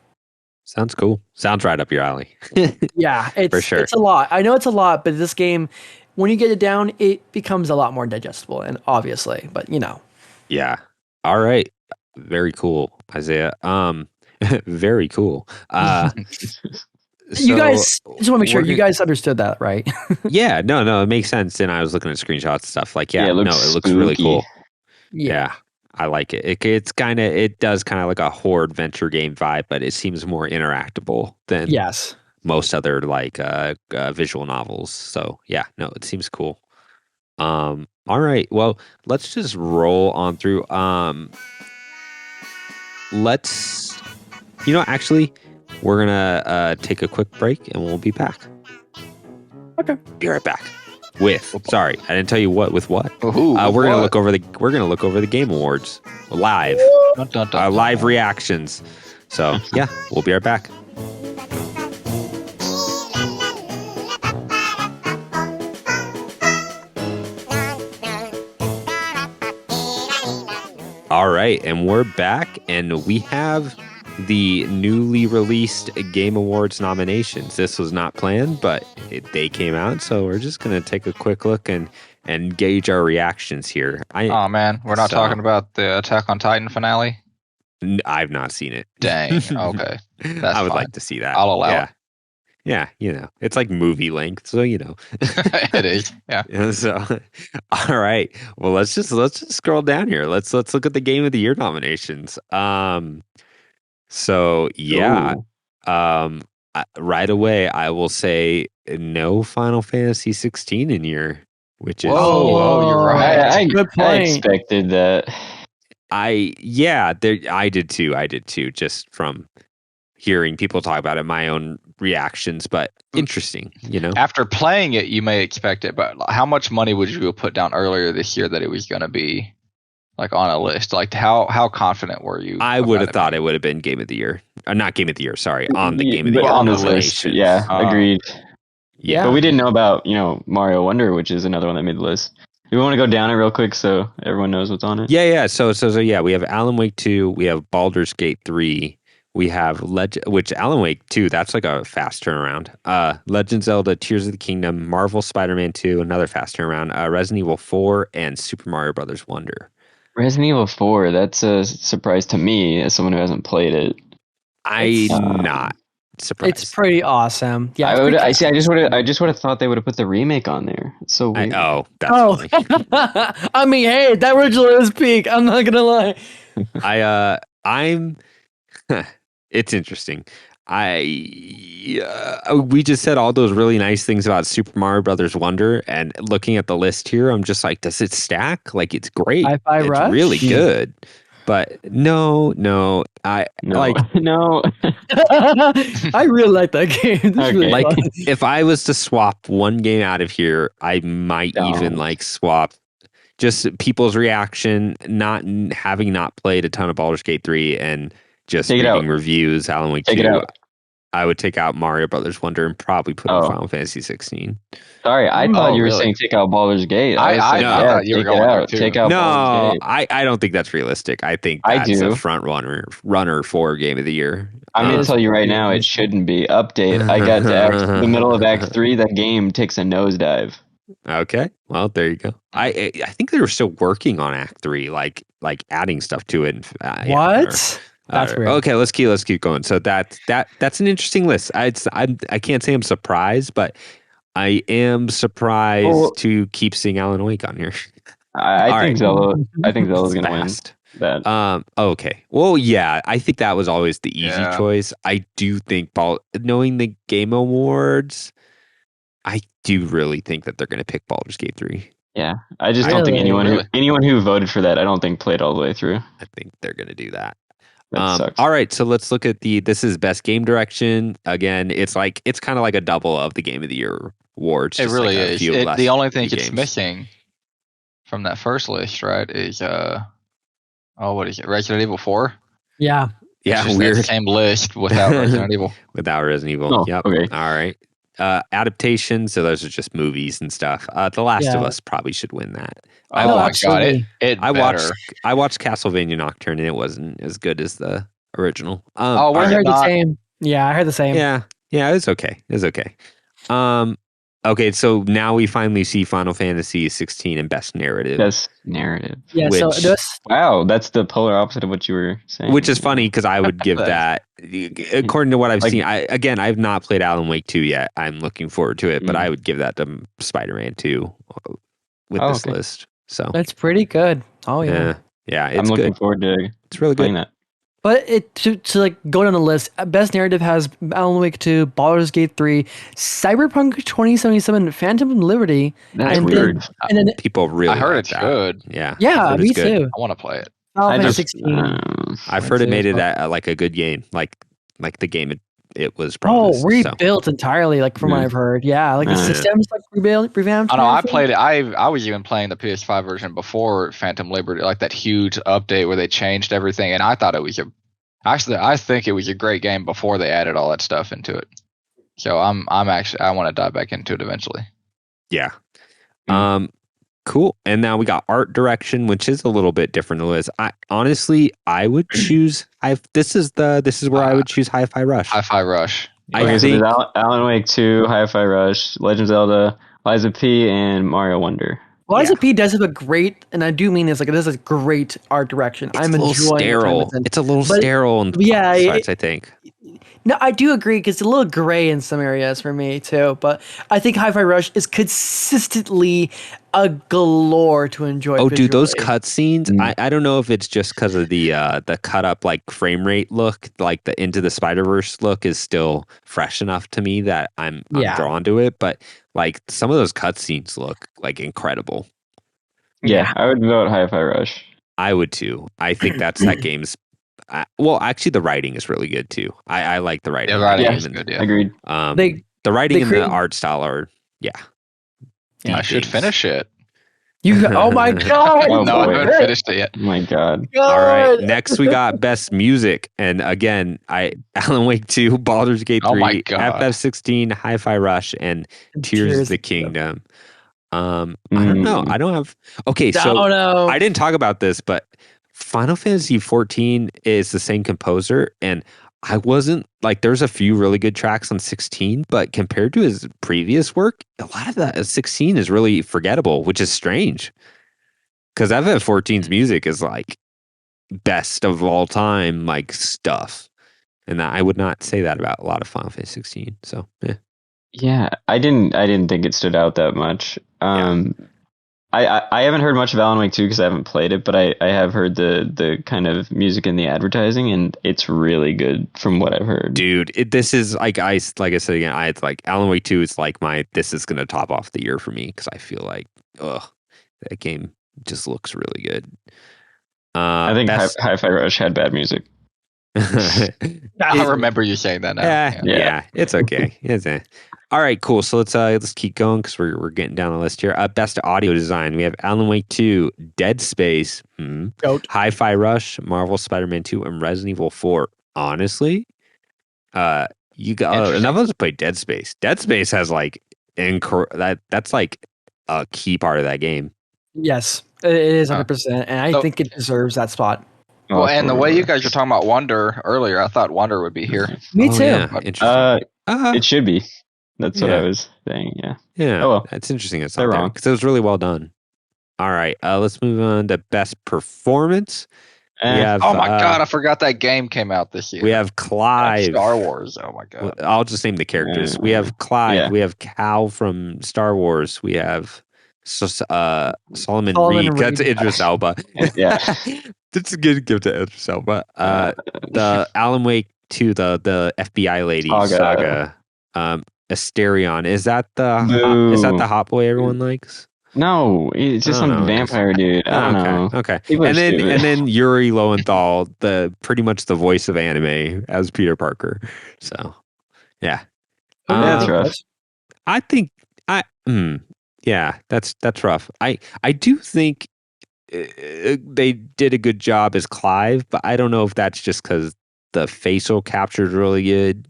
Sounds cool. Sounds right up your alley. Yeah, it's for sure. It's a lot. I know it's a lot, but this game, when you get it down, it becomes a lot more digestible, and obviously, but Yeah. All right. Very cool, Izayah. Very cool. You guys just want to make sure you guys understood that, right? Yeah. No, it makes sense. And I was looking at screenshots and stuff. It looks spooky. really cool. Yeah. I like it. It does kind of a horror adventure game vibe, but it seems more interactable than most other visual novels. So yeah, no, it seems cool. All right, well, let's just roll on through. Actually, we're gonna take a quick break and we'll be back. Okay, be right back. Sorry, I didn't tell you what. Ooh, we're gonna look over the Game Awards live, live reactions. So yeah, we'll be right back. All right, and we're back, and we have the newly released Game Awards nominations. This was not planned, but they came out, so we're just going to take a quick look and gauge our reactions here. Oh, man. We're not talking about the Attack on Titan finale? I've not seen it. Dang. Okay. I would like to see that. I'll allow it. Yeah, it's movie length, so it is. Yeah. So, all right. Well, let's just scroll down here. Let's look at the Game of the Year nominations. So yeah, right away I will say no Final Fantasy 16 in here, which is whoa, you're right. Good point. I expected that. I did too, just from hearing people talk about it, my own reactions, but interesting, After playing it, you may expect it, but how much money would you have put down earlier this year that it was going to be on a list? How confident were you? I would have thought it would have been Game of the Year. Not Game of the Year, sorry. On the Game of the Year. On this list. Yeah, agreed. Yeah. But we didn't know about, Mario Wonder, which is another one that made the list. Do we want to go down it real quick so everyone knows what's on it? Yeah. So yeah, we have Alan Wake 2, we have Baldur's Gate 3, we have which Alan Wake 2, that's a fast turnaround. Legend of Zelda, Tears of the Kingdom, Marvel Spider-Man 2, another fast turnaround. Resident Evil 4, and Super Mario Brothers Wonder. Resident Evil 4, that's a surprise to me as someone who hasn't played it. I'm not surprised. It's pretty awesome. Yeah, I just would have thought they would have put the remake on there. It's so weird. I mean, hey, that original is peak. I'm not gonna lie. It's interesting. We just said all those really nice things about Super Mario Brothers Wonder, and looking at the list here, I'm just like, does it stack? It's great. Hi-Fi it's Rush? Really good. But no. No. I really like that game. Okay. Really fun. If I was to swap one game out of here, I might even swap just people's reaction, having not played a ton of Baldur's Gate 3 and just reading reviews, Alan Wake 2. Take it out. I would take out Mario Brothers Wonder and probably put in Final Fantasy 16. Sorry, I thought you were saying take out Baldur's Gate. I thought you were going there too. Take out Baldur's Gate. I don't think that's realistic. I think that's a front runner for Game of the Year. I'm going to tell you right now, it shouldn't be. Update. I got to the middle of Act 3. That game takes a nosedive. Okay, well there you go. I think they were still working on Act 3, like adding stuff to it. What? That's weird. Okay, let's keep going. So that's an interesting list. I can't say I'm surprised, but I am surprised to keep seeing Alan Wake on here. I think Zelda's going to win that. Okay. Well, yeah, I think that was always the easy choice. I do think knowing the Game Awards, I do really think that they're going to pick Baldur's Gate 3. Yeah, I just don't think anyone who voted for that, I don't think played all the way through. I think they're going to do that. Sucks. All right, so let's look at this is best game direction. Again, it's kind of like a double of the Game of the Year awards. It really is. The only thing it's missing from that first list, right, is what is it? Resident Evil 4? Yeah. Yeah, weird. The same list without Resident Evil. Without Resident Evil. Oh, yep. Okay. All right. Adaptation, so those are just movies and stuff. The Last of Us probably should win that. Oh my god! I watched Castlevania Nocturne and it wasn't as good as the original. I heard the same. Yeah, I heard the same. Yeah, it's okay. It's okay. Okay, so now we finally see Final Fantasy 16 and Best Narrative. Best Narrative. Yeah. Wow, that's the polar opposite of what you were saying. Which is funny because I would give that, according to what I've seen. I've not played Alan Wake 2 yet. I'm looking forward to it, but I would give that to Spider-Man 2 with this list. So that's pretty good. Oh yeah. I'm looking forward to. It's really good. That. But to go down the list, Best Narrative has Alan Wake 2, Baldur's Gate 3, Cyberpunk 2077, Phantom Liberty. That's weird. And then people really. I heard it's good. Yeah. Yeah, me too. I want to play it. Final 16. I've heard it made it like a good game, like the game it was promised. Rebuilt entirely, like from what I've heard. Yeah, like the system's like revamped. I know. I played it. I was even playing the PS5 version before Phantom Liberty, like that huge update where they changed everything, and I thought it was I think it was a great game before they added all that stuff into it. So I want to dive back into it eventually. Yeah. Cool. And now we got art direction, which is a little bit different than this. I would choose. This is where I would choose Hi-Fi Rush. Hi-Fi Rush. I think Alan Wake 2, Hi-Fi Rush, Legend of Zelda, Liza P, and Mario Wonder. Liza P does have a great, and I do mean this, like it is a great art direction. I'm enjoying sterile. It's a little sterile and I think. No, I do agree because it's a little gray in some areas for me too. But I think Hi-Fi Rush is consistently a galore to enjoy. Oh, dude, those cutscenes! I don't know if it's just because of the cut up like frame rate look, like the Into the Spider-Verse look is still fresh enough to me that I'm drawn to it. But like some of those cutscenes look like incredible. Yeah, I would vote Hi-Fi Rush. I would too. I think that game's. Actually, the writing is really good too. I like the writing. The writing is good. Yeah, agreed. The writing and the art style are I should finish it. Oh my god! No, I haven't finished it yet. Oh my god! All right, next we got best music, and again, Alan Wake 2, Baldur's Gate 3, FF16, Hi-Fi Rush, and Tears of the Kingdom. I don't know. I don't have. Okay, so I didn't talk about this, but Final Fantasy 14 is the same composer, and I wasn't like there's a few really good tracks on 16, but compared to his previous work, a lot of that 16 is really forgettable, which is strange. Because FF14's music is like best of all time, like stuff, and I would not say that about a lot of Final Fantasy 16. So yeah, I didn't think it stood out that much. I haven't heard much of Alan Wake 2 because I haven't played it, but I have heard the kind of music in the advertising, and it's really good from what I've heard. Dude, this is like I said again, it's like Alan Wake 2 is like this is gonna top off the year for me because I feel like that game just looks really good. I think Hi-Fi Rush had bad music. I remember you saying that now. Yeah, it's okay. All right, cool. So let's keep going because we're getting down the list here. Best audio design. We have Alan Wake 2, Dead Space, Hi-Fi Rush, Marvel Spider-Man 2, and Resident Evil 4. Honestly, You got enough of us play Dead Space. Dead Space has like that's like a key part of that game. Yes, it is 100%, and I think it deserves that spot. Well, and the way you guys were talking about Wonder earlier, I thought Wonder would be here. Me too. Yeah. Interesting. It should be. That's what I was saying. Yeah. Yeah. Oh, well. That's interesting. It's not wrong because it was really well done. All right. Let's move on to best performance. We have, oh my God! I forgot that game came out this year. We have Clive. Star Wars. Oh my God! I'll just name the characters. We have Clive. Yeah. We have Cal from Star Wars. We have Solomon Reed. That's Idris Elba. Yeah, that's a good gift to Idris Elba. The Alan Wake 2, the FBI lady saga. Asterion. Is that the hot boy everyone likes? No, it's just some vampire dude. I don't know. Okay. And then Yuri Lowenthal, pretty much the voice of anime as Peter Parker. So, yeah. That's rough. I think yeah, that's rough. I do think they did a good job as Clive, but I don't know if that's just because the facial capture is really good.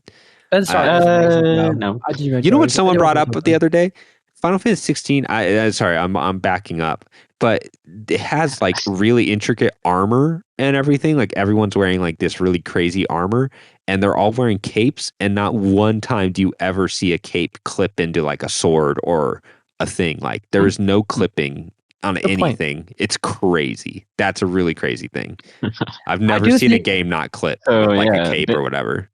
No. You know what someone brought up the other day? Final Fantasy 16. Sorry, I'm backing up, but it has like really intricate armor and everything. Like everyone's wearing like this really crazy armor, and they're all wearing capes. And not one time do you ever see a cape clip into like a sword or a thing. Like there is no clipping on anything. It's crazy. That's a really crazy thing. I've never seen a game not clip a cape or whatever.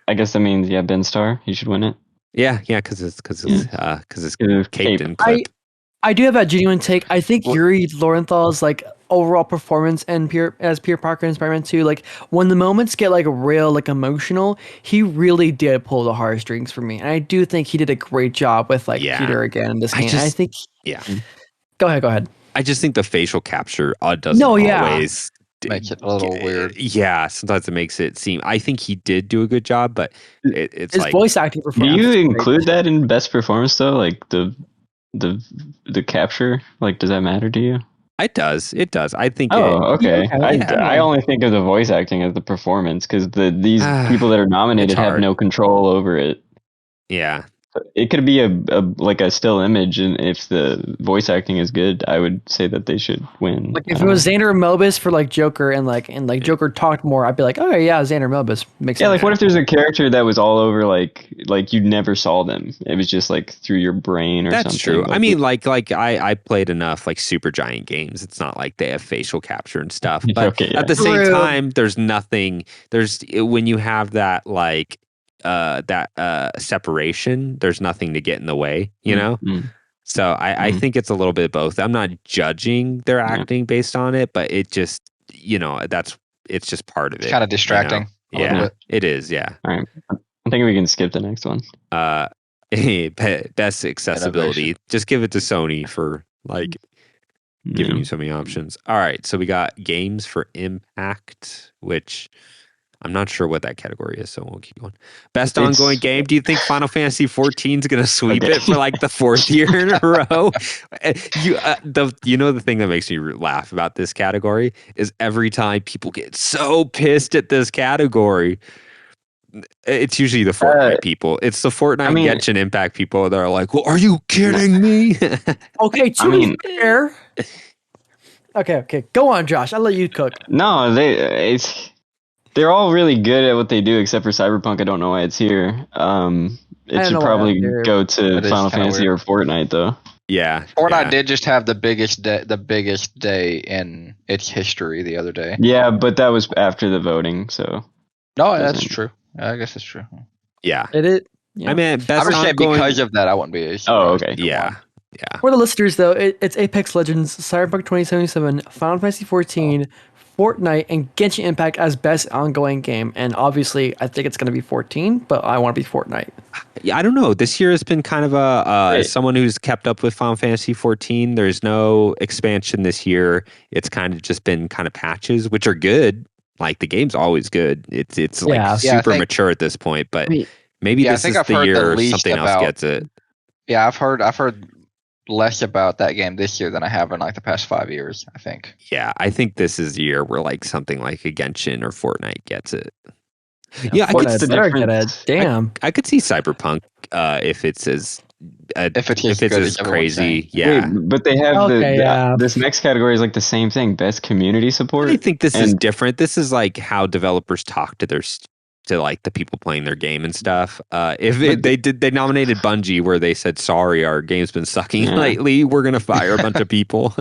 I guess that means Ben Starr. He should win it. Yeah, because it's caped and clipped. I do have a genuine take. I think Yuri Lorenthal's like overall performance and as Peter Parker in Spider-Man 2, like when the moments get like real, like emotional, he really did pull the heartstrings for me. And I do think he did a great job with Peter again in this game. I think. Yeah. Go ahead. I just think the facial capture doesn't always. Makes it a little weird. Yeah, sometimes it makes it seem. I think he did do a good job, but it's his voice acting performance. Do you include that in best performance though? Like the capture? Like, does that matter to you? It does. I think. Okay. I only think of the voice acting as the performance because these people that are nominated have no control over it. Yeah. It could be a still image, and if the voice acting is good, I would say that they should win. Like if it was Xander Mobus for like Joker and Joker talked more, I'd be like, oh yeah, Xander Mobus makes sense. Yeah, like what if there's a character that was all over like you never saw them? It was just like through your brain or something. That's true. Like, I mean, I played enough like Super Giant games. It's not like they have facial capture and stuff, but at the same time, there's nothing. When you have that like. Separation, there's nothing to get in the way, you know? So I think it's a little bit of both. I'm not judging their acting based on it, but it just, it's just part of it. It's kind of distracting. Yeah, it is. Yeah. All right. I think we can skip the next one. Best accessibility. Just give it to Sony for like giving you so many options. All right. So we got games for impact, which I'm not sure what that category is, so we'll keep going. Best ongoing game. Do you think Final Fantasy 14 is going to sweep it for like the fourth year in a row? The thing that makes me laugh about this category is every time people get so pissed at this category, it's usually the Fortnite people. It's the Fortnite Genshin Impact people that are like, well, are you kidding me? Okay, to be fair. Okay. Go on, Josh. I'll let you cook. No, they're all really good at what they do, except for Cyberpunk. I don't know why it's here. It should probably go to Final Fantasy or Fortnite, though. Yeah, Fortnite did just have the biggest day in its history the other day. Yeah, but that was after the voting, so. No, that's true. I guess it's true. Yeah, it is. Yeah. I mean, best I'm saying because of that, I wouldn't be. Oh, okay. Yeah. For the listeners, though, it's Apex Legends, Cyberpunk 2077, Final Fantasy 14. Fortnite and Genshin Impact as best ongoing game, and obviously I think it's going to be 14, but I want to be Fortnite. Yeah, I don't know. This year has been kind of as someone who's kept up with Final Fantasy 14. There's no expansion this year. It's kind of just been kind of patches, which are good. Like the game's always good. It's super mature at this point, but maybe this is the year something else gets it. Yeah, I've heard less about that game this year than I have in like the past 5 years, I think. Yeah, I think this is the year where like something like a Genshin or Fortnite gets it. Yeah, I could, Fortnite better get it. Damn. I could see Cyberpunk if it's as If it's if it's good as as everyone's saying. crazy. Yeah. Wait, but they have Okay, yeah. this next category is like the same thing, best community support. I think this is And- different. This is like how developers talk to their to like the people playing their game and stuff. They nominated Bungie where they said, sorry, our game's been sucking lately. We're gonna fire a bunch of people.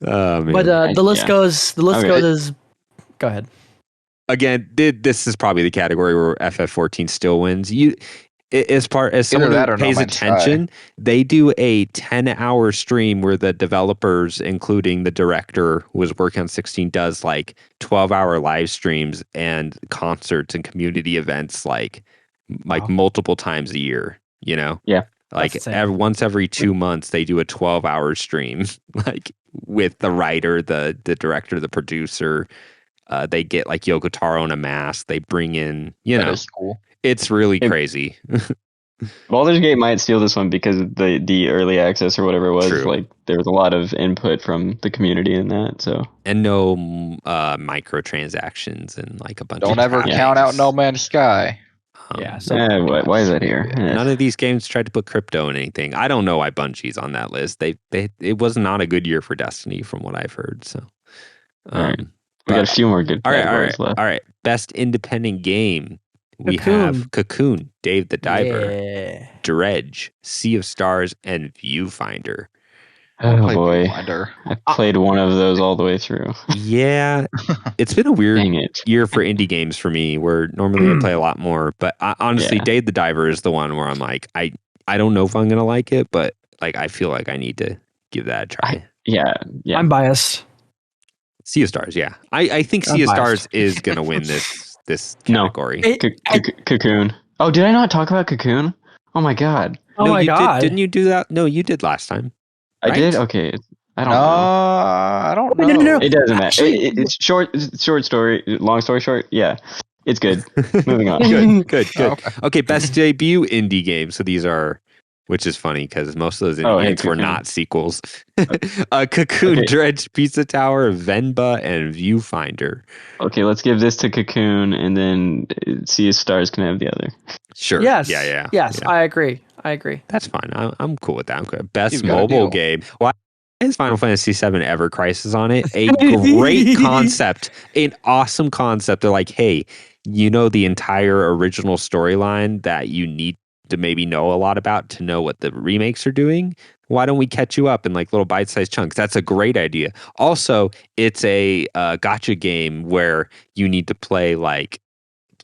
Oh, man. But the list goes. The list goes as. Go ahead. Again, this is probably the category where FF14 still wins. As someone who pays attention, they do a 10-hour stream where the developers, including the director who was working on 16, does like 12-hour live streams and concerts and community events like multiple times a year. You know, like once every 2 months they do a 12-hour stream, like with the writer, the director, the producer. They get like Yoko Taro in a mask. They bring in, That is cool. It's really crazy. Baldur's Gate might steal this one because of the early access or whatever it was. True. Like there was a lot of input from the community in that. So and no microtransactions and like a bunch. Don't of ever count out No Man's Sky. So why is that here? None of these games tried to put crypto in anything. I don't know why Bungie's on that list. It was not a good year for Destiny from what I've heard. So. We got a few more good categories left. All right. Best independent game. We have Cocoon, Dave the Diver, Dredge, Sea of Stars, and Viewfinder. Oh boy, I played one of those all the way through. Yeah, it's been a weird year for indie games for me, where normally I play a lot more. But honestly, Dave the Diver is the one where I'm like, I don't know if I'm gonna like it, but like I feel like I need to give that a try. Yeah. I'm biased. Sea of Stars, yeah. I think Sea of Stars is gonna win this category. Cocoon. Oh, did I not talk about Cocoon? Oh my god. Oh my god. Didn't you do that? No, you did last time. I did? Okay. I don't know. I don't know. No. It doesn't matter. It's short story. Long story short. Yeah. It's good. Moving on. Good. Okay, best debut indie game. So these are, which is funny because most of those indie games were not sequels. Cocoon, Dredge, Pizza Tower, Venba, and Viewfinder. Okay, let's give this to Cocoon, and then Sea of Stars can have the other. Sure. Yes. Yeah. Yes, I agree. That's fine. I'm cool with that. I'm good. Best mobile game. Why is Final Fantasy VII Ever Crisis on it? A great concept. An awesome concept. They're like, hey, the entire original storyline that you need to maybe know a lot about to know what the remakes are doing. Why don't we catch you up in like little bite-sized chunks? That's a great idea. Also, it's a gacha game where you need to play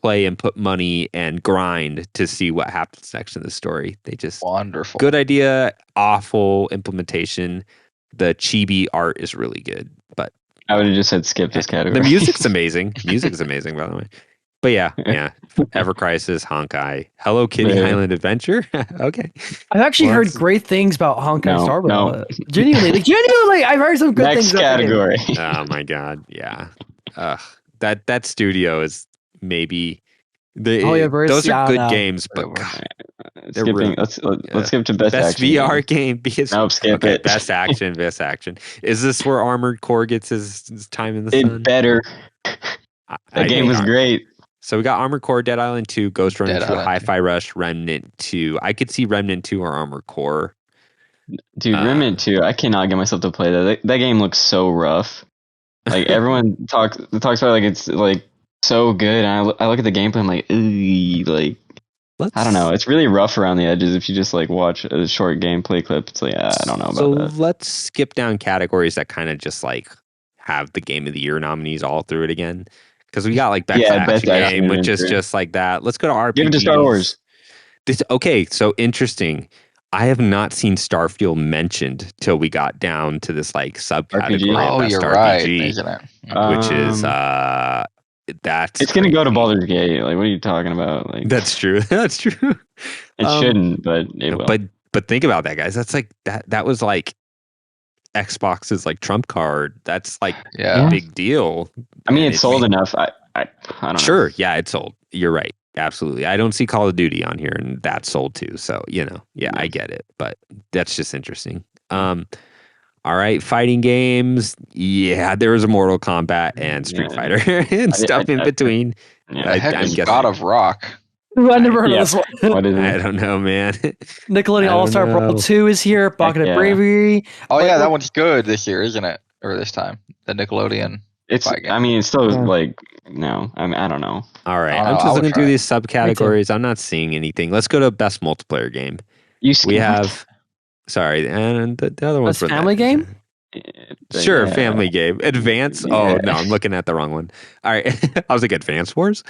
and put money and grind to see what happens next in the story. They just wonderful. Good idea, awful implementation. The chibi art is really good, but I would have just said skip this category. The music's amazing. Music's amazing, by the way. But yeah. Ever Crisis, Honkai, Hello Kitty Island Adventure. Okay. I've actually heard great things about Honkai Star Rail. No. Genuinely, I've heard some good things. Next category. Oh my god, yeah. That studio is maybe those are good games, but God, skipping. Let's skip to best action VR game. Because skip it. Best action. Is this where Armored Core gets his time in the sun? It better. That game was great. So we got Armored Core, Dead Island 2, Ghost Runner 2, Hi-Fi Rush, Remnant 2. I could see Remnant 2 or Armored Core. Dude, Remnant 2, I cannot get myself to play that. That game looks so rough. Like everyone talks about like it's like so good. And I look at the gameplay, I'm like, like I don't know. It's really rough around the edges. If you just like watch a short gameplay clip, it's like I don't know about that. So let's skip down categories that kind of just like have the Game of the Year nominees all through it again. Because we got like best action game, which is just like that. Let's go to RPGs. Give it to Star Wars. Okay, so interesting. I have not seen Starfield mentioned till we got down to this like subcategory of best RPG, which is that's it's gonna go to Baldur's Gate. Like, what are you talking about? Like, that's true. That's true. It shouldn't, but it will. But think about that, guys. That's like that was like Xbox's like trump card. That's like a big deal. I mean, it's sold enough. I don't know. Sure, yeah, it's sold. You're right. Absolutely. I don't see Call of Duty on here, and that's sold too. So, I get it. But that's just interesting. All right, fighting games. Yeah, there was a Mortal Kombat and Street Fighter and stuff in between. The heck is God of Rock? I never heard of this one. What is I it? don't know, man. Nickelodeon All-Star Brawl 2 is here. Pocket of Bravery. Oh yeah, that one's good this year, isn't it? Or this time, the Nickelodeon. It's. I mean, it's still like no. I mean, I don't know. All right, I'm just looking through these subcategories. I'm not seeing anything. Let's go to best multiplayer game. We have. Sorry, and the other one's family game. Sure, family game. Advance. Yeah. Oh no, I'm looking at the wrong one. All right, I was like Advance Wars.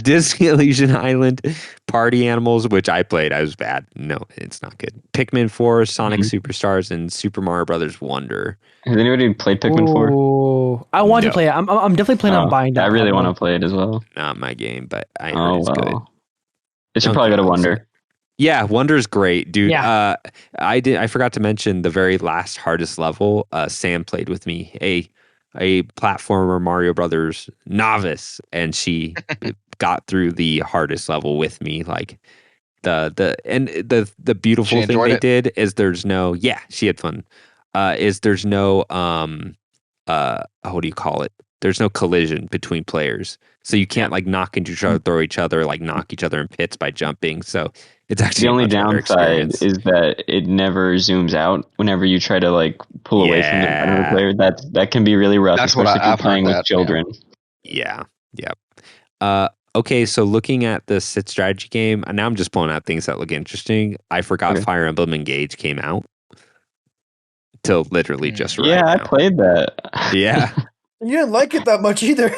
Disney Elysian Island, Party Animals, which I played. I was bad. No, it's not good. Pikmin 4, Sonic Superstars, and Super Mario Brothers Wonder. Has anybody played Pikmin 4? I want to play it. I'm definitely planning on buying that. I really want to play it as well. Not my game, but I heard it's good. It should probably go to Wonder. Yeah, Wonder's great, dude. Yeah. I forgot to mention the very last hardest level. Sam played with me, a platformer Mario Brothers novice, and she got through the hardest level with me. Like the beautiful thing they did is there's no she had fun. There's no what do you call it? There's no collision between players, so you can't like knock into each other, throw each other, like knock each other in pits by jumping. So it's actually the only downside is that it never zooms out whenever you try to like pull away from the other player. That can be really rough, especially if you're playing with children. Yeah. Okay, so looking at the sit strategy game, and now I'm just pulling out things that look interesting. I forgot Fire Emblem Engage came out till literally just right now. I played that. Yeah. You didn't like it that much either.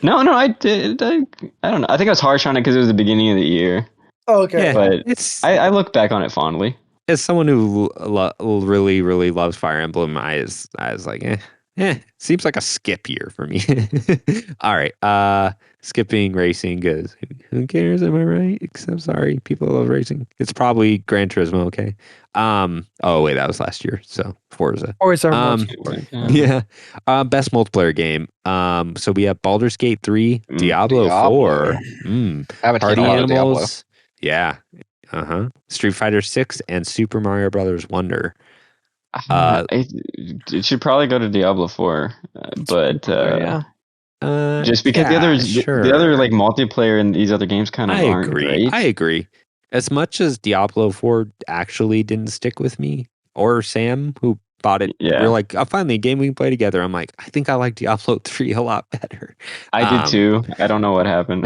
No, I did. I don't know. I think I was harsh on it because it was the beginning of the year. Oh, okay. Yeah, but I look back on it fondly. As someone who really, really loves Fire Emblem, I was like, seems like a skip year for me. All right. Skipping racing because who cares? Am I right? I'm sorry. People love racing. It's probably Gran Turismo. Okay. Oh wait, that was last year. So Forza. Yeah. Best multiplayer game. So we have Baldur's Gate 3, Diablo 4, Party Animals. Yeah. Street Fighter 6 and Super Mario Brothers Wonder. It should probably go to Diablo 4, but just because the other like multiplayer in these other games kind of aren't great. I agree. As much as Diablo 4 actually didn't stick with me, or Sam who bought it, we're like, finally a game we can play together. I'm like, I think I like Diablo 3 a lot better. I did too. I don't know what happened.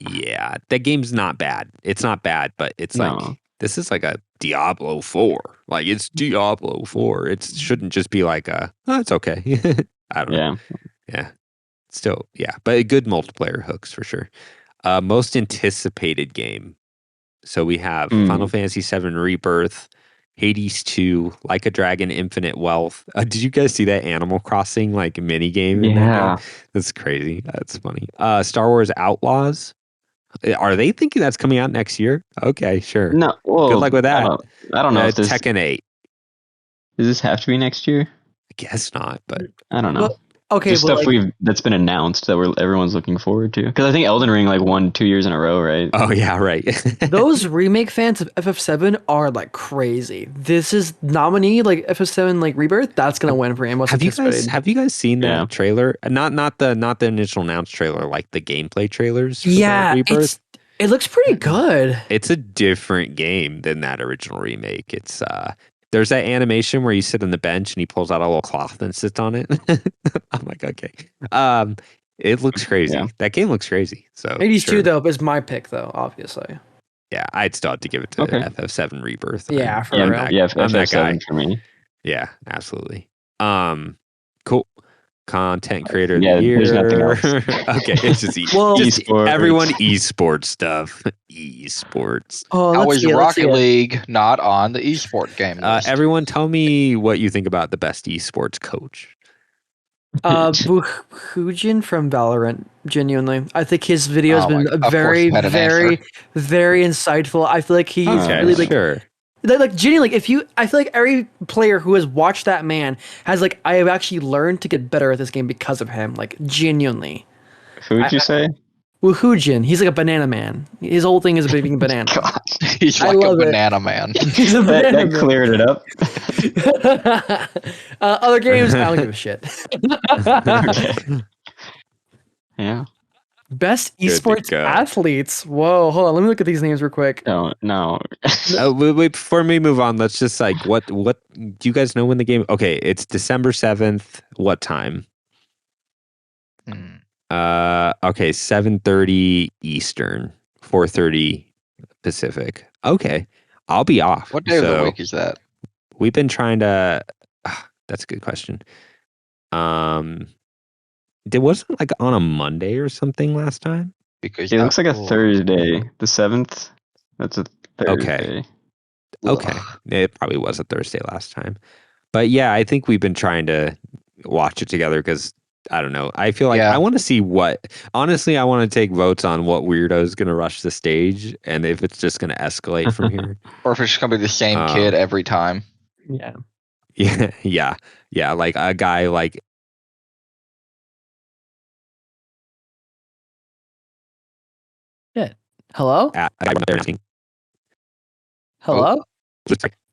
Yeah, that game's not bad. It's not bad, but it's like this is like a Diablo 4. Like it's Diablo 4. It shouldn't just be like it's okay. I don't know. Yeah. Still, but a good multiplayer hooks for sure. Most anticipated game. So we have Final Fantasy VII Rebirth, Hades 2, Like a Dragon, Infinite Wealth. Did you guys see that Animal Crossing like mini game? Yeah, that's crazy. That's funny. Star Wars Outlaws. Are they thinking that's coming out next year? Okay, sure. No, well, good luck with that. I don't know. If Tekken 8. Does this have to be next year? I guess not, but I don't know. Well, okay, just stuff that's been announced that everyone's looking forward to. Because I think Elden Ring like won 2 years in a row, right? Oh yeah, right. Those remake fans of FF7 are like crazy. This is nominee like FF7 like Rebirth. That's gonna win for most anticipated. Have you guys seen that trailer? Not the initial announced trailer, like the gameplay trailers. For Rebirth. It looks pretty good. It's a different game than that original remake. It's there's that animation where you sit on the bench and he pulls out a little cloth and sits on it. I'm like, okay. It looks crazy. Yeah. That game looks crazy. So Hades 2 though is my pick though, obviously. Yeah, I'd still have to give it to FF7 Rebirth. Yeah, for real. I'm that guy for me. Yeah, absolutely. Cool. Content creator of the year. There's nothing else. Okay, it's just esports. Everyone esports stuff. Esports. How is Rocket League not on the esport game list? Everyone tell me what you think about the best esports coach. Buhujin from Valorant, genuinely. I think his video has been very, very, very insightful. I feel like he's really like... Sure. Like genuinely, I feel like every player who has watched that man has like, I have actually learned to get better at this game because of him. Like genuinely. Who would you say? Wuhujin. He's like a banana man. His whole thing is being a banana. God, he's like a banana man. He's a banana man. Cleared it up. Other games, I don't give a shit. Yeah. Best Good to esports go. athletes. Whoa, hold on. Let me look at these names real quick. No. Wait, before we move on, let's just like what do you guys know when the game? Okay, it's December 7th. What time? Okay, 7:30 Eastern, 4:30 Pacific. Okay, I'll be off. What day of the week is that? We've been trying to. That's a good question. It wasn't like on a Monday or something last time. Because it looks like a Thursday. The 7th. That's a Thursday. Okay. It probably was a Thursday last time. But yeah, I think we've been trying to watch it together because I don't know. I feel like I want to see honestly, I want to take votes on what weirdo is going to rush the stage and if it's just going to escalate from here. Or if it's just going to be the same kid every time. Yeah. Yeah. Like a guy like. Yeah. Hello? Hello?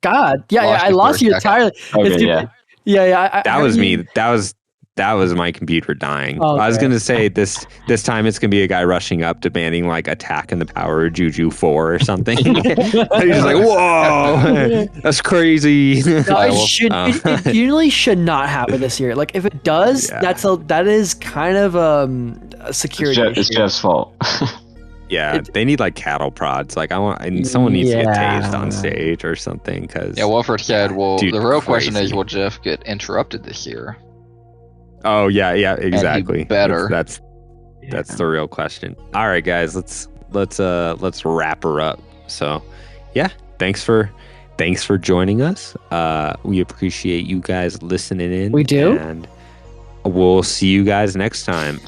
God. Yeah, I lost you entirely. Okay, yeah. That was me. That was my computer dying. Okay. I was gonna say this time it's gonna be a guy rushing up demanding like attack in the power of Juju 4 or something. He's like, whoa, that's crazy. No, it usually should not happen this year. Like if it does, that is kind of a security issue. It's Jeff's fault. Yeah, they need like cattle prods. Like someone needs to get tased on stage or something. Cause Wolford said, the real question is, will Jeff get interrupted this year? Oh yeah, exactly. Better. That's the real question. All right, guys, let's wrap her up. So, yeah, thanks for joining us. We appreciate you guys listening in. We do, and we'll see you guys next time.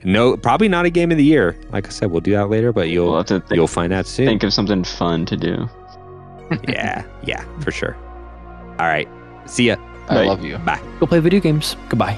No, probably not a game of the year. Like I said, we'll do that later, but you'll find out soon. Think of something fun to do. yeah, for sure. All right, see ya. I love you. Bye. Go play video games. Goodbye.